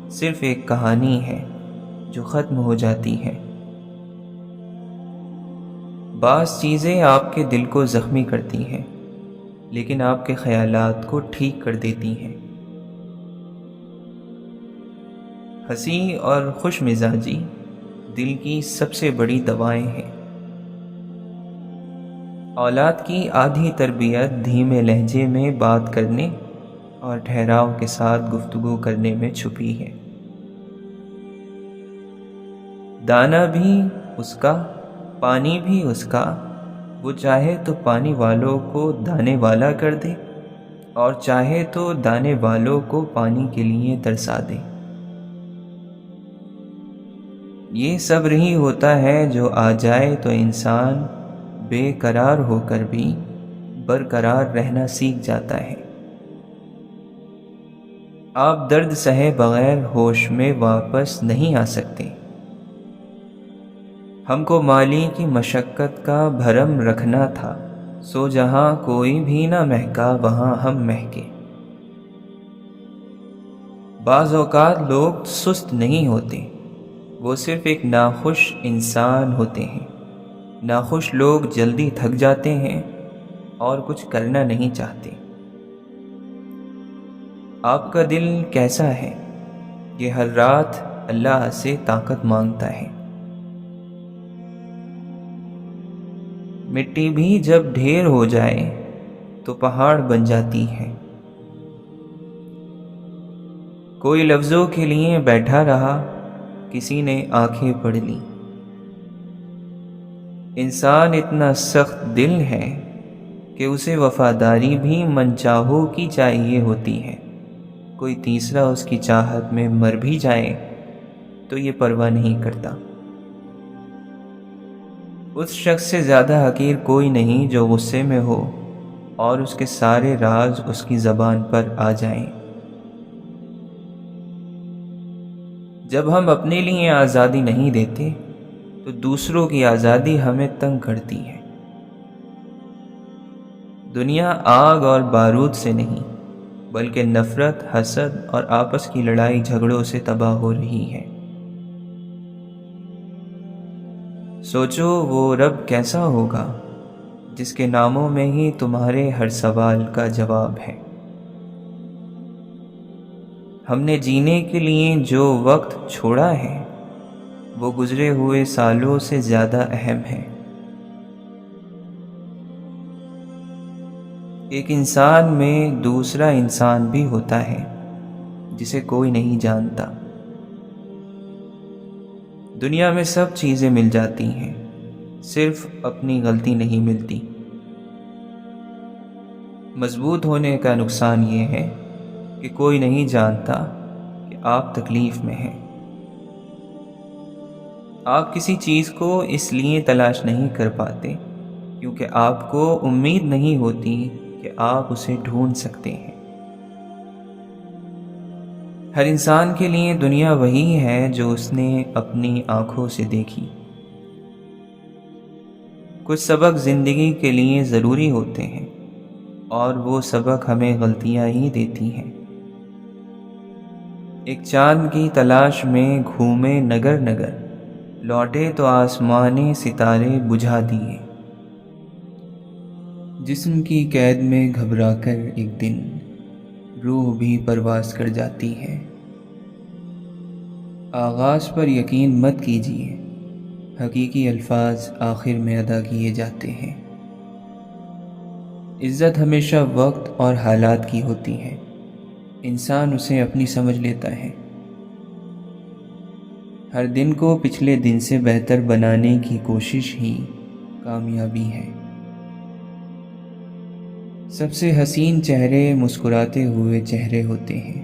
صرف ایک کہانی ہے جو ختم ہو جاتی ہے۔ بعض چیزیں آپ کے دل کو زخمی کرتی ہیں، لیکن آپ کے خیالات کو ٹھیک کر دیتی ہیں۔ ہنسی اور خوش مزاجی دل کی سب سے بڑی دوائیں ہیں۔ اولاد کی آدھی تربیت دھیمے لہجے میں بات کرنے اور ٹھہراؤ کے ساتھ گفتگو کرنے میں چھپی ہے۔ دانا بھی اس کا، پانی بھی اس کا، وہ چاہے تو پانی والوں کو دانے والا کر دے اور چاہے تو دانے والوں کو پانی کے لیے ترسا دے۔ یہ صبر ہی ہوتا ہے جو آ جائے تو انسان بے قرار ہو کر بھی برقرار رہنا سیکھ جاتا ہے۔ آپ درد سہے بغیر ہوش میں واپس نہیں آ سکتے۔ ہم کو مالی کی مشقت کا بھرم رکھنا تھا، سو جہاں کوئی بھی نہ مہکا وہاں ہم مہکے۔ بعض اوقات لوگ سست نہیں ہوتے، وہ صرف ایک ناخوش انسان ہوتے ہیں۔ ناخوش لوگ جلدی تھک جاتے ہیں اور کچھ کرنا نہیں چاہتے۔ آپ کا دل کیسا ہے؟ یہ ہر رات اللہ سے طاقت مانگتا ہے۔ مٹی بھی جب ڈھیر ہو جائے تو پہاڑ بن جاتی ہے۔ کوئی لفظوں کے لیے بیٹھا رہا، کسی نے آنکھیں پڑھ لیں۔ انسان اتنا سخت دل ہے کہ اسے وفاداری بھی منچاہوں کی چاہیے ہوتی ہے۔ کوئی تیسرا اس کی چاہت میں مر بھی جائے تو یہ پرواہ نہیں کرتا۔ اس شخص سے زیادہ حقیر کوئی نہیں جو غصے میں ہو اور اس کے سارے راز اس کی زبان پر آ جائیں۔ جب ہم اپنے لیے آزادی نہیں دیتے تو دوسروں کی آزادی ہمیں تنگ کرتی ہے۔ دنیا آگ اور بارود سے نہیں بلکہ نفرت، حسد اور آپس کی لڑائی جھگڑوں سے تباہ ہو رہی ہے۔ سوچو وہ رب کیسا ہوگا جس کے ناموں میں ہی تمہارے ہر سوال کا جواب ہے۔ ہم نے جینے کے لیے جو وقت چھوڑا ہے وہ گزرے ہوئے سالوں سے زیادہ اہم ہے۔ ایک انسان میں دوسرا انسان بھی ہوتا ہے جسے کوئی نہیں جانتا۔ دنیا میں سب چیزیں مل جاتی ہیں، صرف اپنی غلطی نہیں ملتی۔ مضبوط ہونے کا نقصان یہ ہے کہ کوئی نہیں جانتا کہ آپ تکلیف میں ہیں۔ آپ کسی چیز کو اس لیے تلاش نہیں کر پاتے کیونکہ آپ کو امید نہیں ہوتی کہ آپ اسے ڈھونڈ سکتے ہیں۔ ہر انسان کے لیے دنیا وہی ہے جو اس نے اپنی آنکھوں سے دیکھی۔ کچھ سبق زندگی کے لیے ضروری ہوتے ہیں اور وہ سبق ہمیں غلطیاں ہی دیتی ہیں۔ ایک چاند کی تلاش میں گھومے نگر نگر، لوٹے تو آسمانے ستارے بجھا دیے۔ جسم کی قید میں گھبرا کر ایک دن روح بھی پرواز کر جاتی ہے۔ آغاز پر یقین مت کیجیے، حقیقی الفاظ آخر میں ادا کیے جاتے ہیں۔ عزت ہمیشہ وقت اور حالات کی ہوتی ہے، انسان اسے اپنی سمجھ لیتا ہے۔ ہر دن کو پچھلے دن سے بہتر بنانے کی کوشش ہی کامیابی ہے۔ سب سے حسین چہرے مسکراتے ہوئے چہرے ہوتے ہیں۔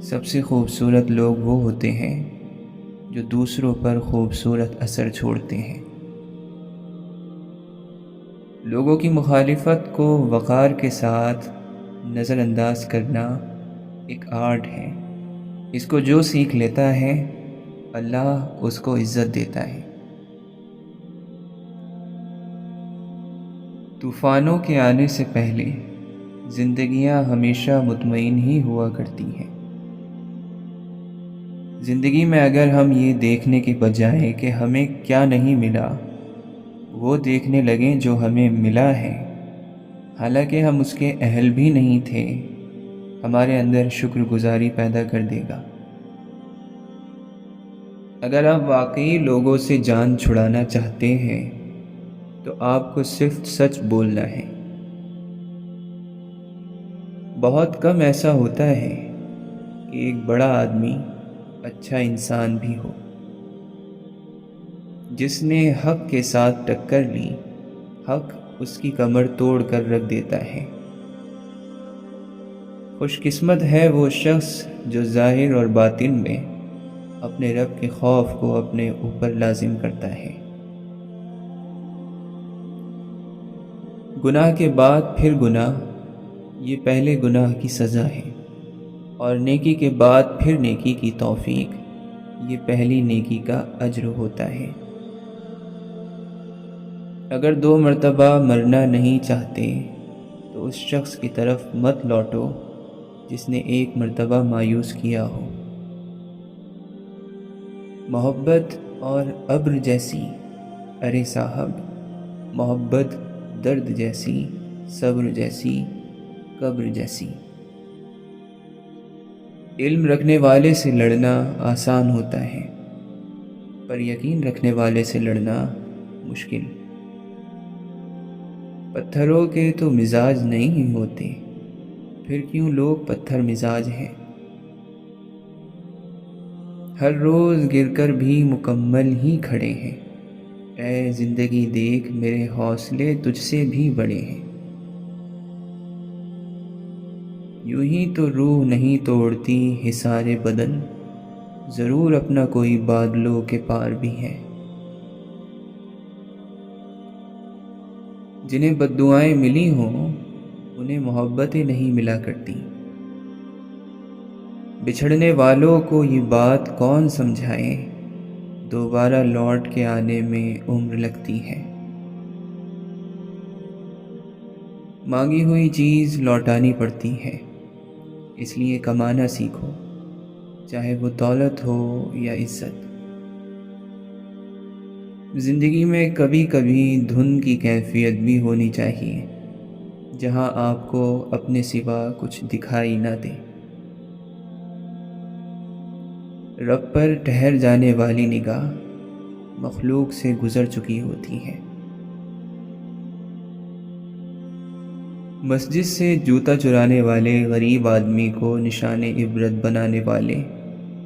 سب سے خوبصورت لوگ وہ ہوتے ہیں جو دوسروں پر خوبصورت اثر چھوڑتے ہیں۔ لوگوں کی مخالفت کو وقار کے ساتھ نظر انداز کرنا ایک آرٹ ہے۔ اس کو جو سیکھ لیتا ہے اللہ اس کو عزت دیتا ہے۔ طوفانوں کے آنے سے پہلے زندگیاں ہمیشہ مطمئن ہی ہوا کرتی ہیں۔ زندگی میں اگر ہم یہ دیکھنے کے بجائے کہ ہمیں کیا نہیں ملا، وہ دیکھنے لگیں جو ہمیں ملا ہے، حالانکہ ہم اس کے اہل بھی نہیں تھے، ہمارے اندر شکر گزاری پیدا کر دے گا۔ اگر آپ واقعی لوگوں سے جان چھڑانا چاہتے ہیں تو آپ کو صرف سچ بولنا ہے۔ بہت کم ایسا ہوتا ہے کہ ایک بڑا آدمی اچھا انسان بھی ہو۔ جس نے حق کے ساتھ ٹکر لی، حق اس کی کمر توڑ کر رکھ دیتا ہے۔ خوش قسمت ہے وہ شخص جو ظاہر اور باطن میں اپنے رب کے خوف کو اپنے اوپر لازم کرتا ہے۔ گناہ کے بعد پھر گناہ، یہ پہلے گناہ کی سزا ہے، اور نیکی کے بعد پھر نیکی کی توفیق، یہ پہلی نیکی کا اجر ہوتا ہے۔ اگر 2 مرتبہ مرنا نہیں چاہتے تو اس شخص کی طرف مت لوٹو جس نے 1 مرتبہ مایوس کیا ہو۔ محبت اور ابر جیسی، ارے صاحب، محبت درد جیسی، صبر جیسی، قبر جیسی۔ علم رکھنے والے سے لڑنا آسان ہوتا ہے، پر یقین رکھنے والے سے لڑنا مشکل۔ پتھروں کے تو مزاج نہیں ہوتے، پھر کیوں لوگ پتھر مزاج ہیں؟ ہر روز گر کر بھی مکمل ہی کھڑے ہیں، اے زندگی دیکھ میرے حوصلے تجھ سے بھی بڑے ہیں۔ یوں ہی تو روح نہیں توڑتی حصار بدن، ضرور اپنا کوئی بادلوں کے پار بھی ہے۔ جنہیں بددعائیں ملی ہوں انہیں محبتیں نہیں ملا کرتی۔ بچھڑنے والوں کو یہ بات کون سمجھائے، دوبارہ لوٹ کے آنے میں عمر لگتی ہے۔ مانگی ہوئی چیز لوٹانی پڑتی ہے، اس لیے کمانا سیکھو، چاہے وہ دولت ہو یا عزت۔ زندگی میں کبھی کبھی دھن کی کیفیت بھی ہونی چاہیے، جہاں آپ کو اپنے سوا کچھ دکھائی نہ دے۔ رب پر ٹھہر جانے والی نگاہ مخلوق سے گزر چکی ہوتی ہے۔ مسجد سے جوتا چرانے والے غریب آدمی کو نشان عبرت بنانے والے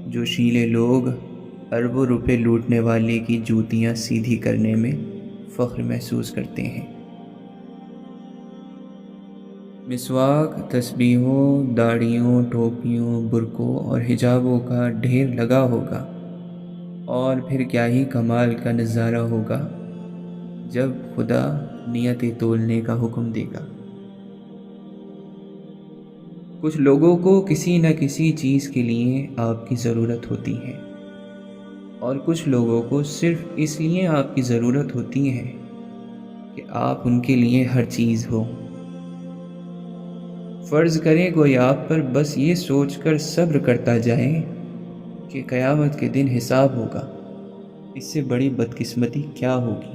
جوشیلے لوگ اربوں روپے لوٹنے والے کی جوتیاں سیدھی کرنے میں فخر محسوس کرتے ہیں۔ مسواک، تسبیحوں، داڑھیوں، ٹوپیوں، برقعوں اور حجابوں کا ڈھیر لگا ہوگا، اور پھر کیا ہی کمال کا نظارہ ہوگا جب خدا نیتیں تولنے کا حکم دے گا۔ کچھ لوگوں کو کسی نہ کسی چیز کے لیے آپ کی ضرورت ہوتی ہے، اور کچھ لوگوں کو صرف اس لیے آپ کی ضرورت ہوتی ہے کہ آپ ان کے لیے ہر چیز ہو۔ فرض کریں کوئی آپ پر بس یہ سوچ کر صبر کرتا جائے کہ قیامت کے دن حساب ہوگا، اس سے بڑی بدقسمتی کیا ہوگی۔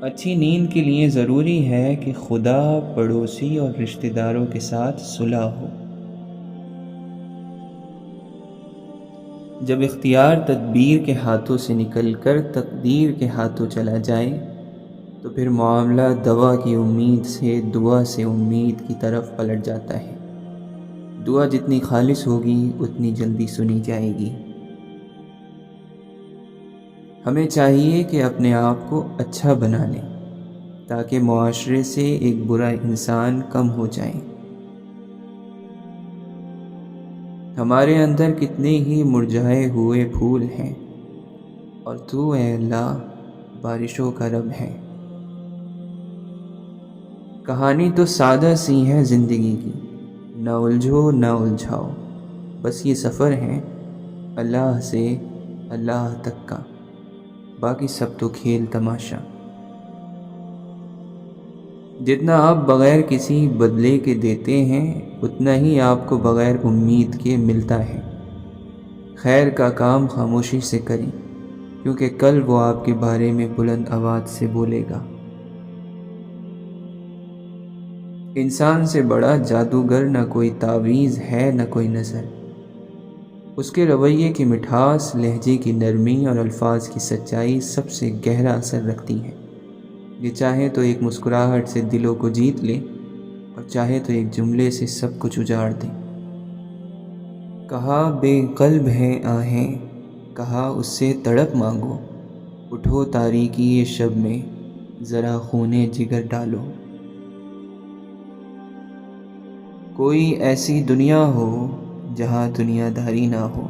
اچھی نیند کے لیے ضروری ہے کہ خدا، پڑوسی اور رشتہ داروں کے ساتھ صلح ہو۔ جب اختیار تدبیر کے ہاتھوں سے نکل کر تقدیر کے ہاتھوں چلا جائے تو پھر معاملہ دوا کی امید سے دعا سے امید کی طرف پلٹ جاتا ہے۔ دعا جتنی خالص ہوگی اتنی جلدی سنی جائے گی۔ ہمیں چاہیے کہ اپنے آپ کو اچھا بنا لیں تاکہ معاشرے سے ایک برا انسان کم ہو جائے۔ ہمارے اندر کتنے ہی مرجھائے ہوئے پھول ہیں، اور تو اے اللہ بارشوں کا رب ہے۔ کہانی تو سادہ سی ہے زندگی کی، نہ الجھو نہ الجھاؤ، بس یہ سفر ہے اللہ سے اللہ تک کا، باقی سب تو کھیل تماشا۔ جتنا آپ بغیر کسی بدلے کے دیتے ہیں اتنا ہی آپ کو بغیر امید کے ملتا ہے۔ خیر کا کام خاموشی سے کریں، کیونکہ کل وہ آپ کے بارے میں بلند آواز سے بولے گا۔ انسان سے بڑا جادوگر نہ کوئی تعویذ ہے نہ کوئی نظر۔ اس کے رویے کی مٹھاس، لہجے کی نرمی اور الفاظ کی سچائی سب سے گہرا اثر رکھتی ہے۔ یہ چاہے تو ایک مسکراہٹ سے دلوں کو جیت لے، اور چاہے تو ایک جملے سے سب کچھ اجاڑ دے۔ کہا بے قلب ہیں آہیں، کہا اس سے تڑپ مانگو، اٹھو تاریکی شب میں ذرا خونے جگر ڈالو۔ کوئی ایسی دنیا ہو جہاں دنیا داری نہ ہو،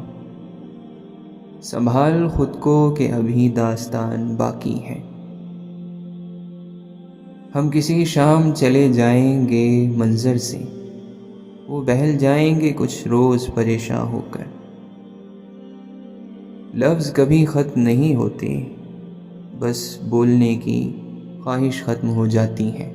سنبھال خود کو کہ ابھی داستان باقی ہے۔ ہم کسی شام چلے جائیں گے منظر سے، وہ بہل جائیں گے کچھ روز پریشاں ہو کر۔ لفظ کبھی ختم نہیں ہوتے، بس بولنے کی خواہش ختم ہو جاتی ہے۔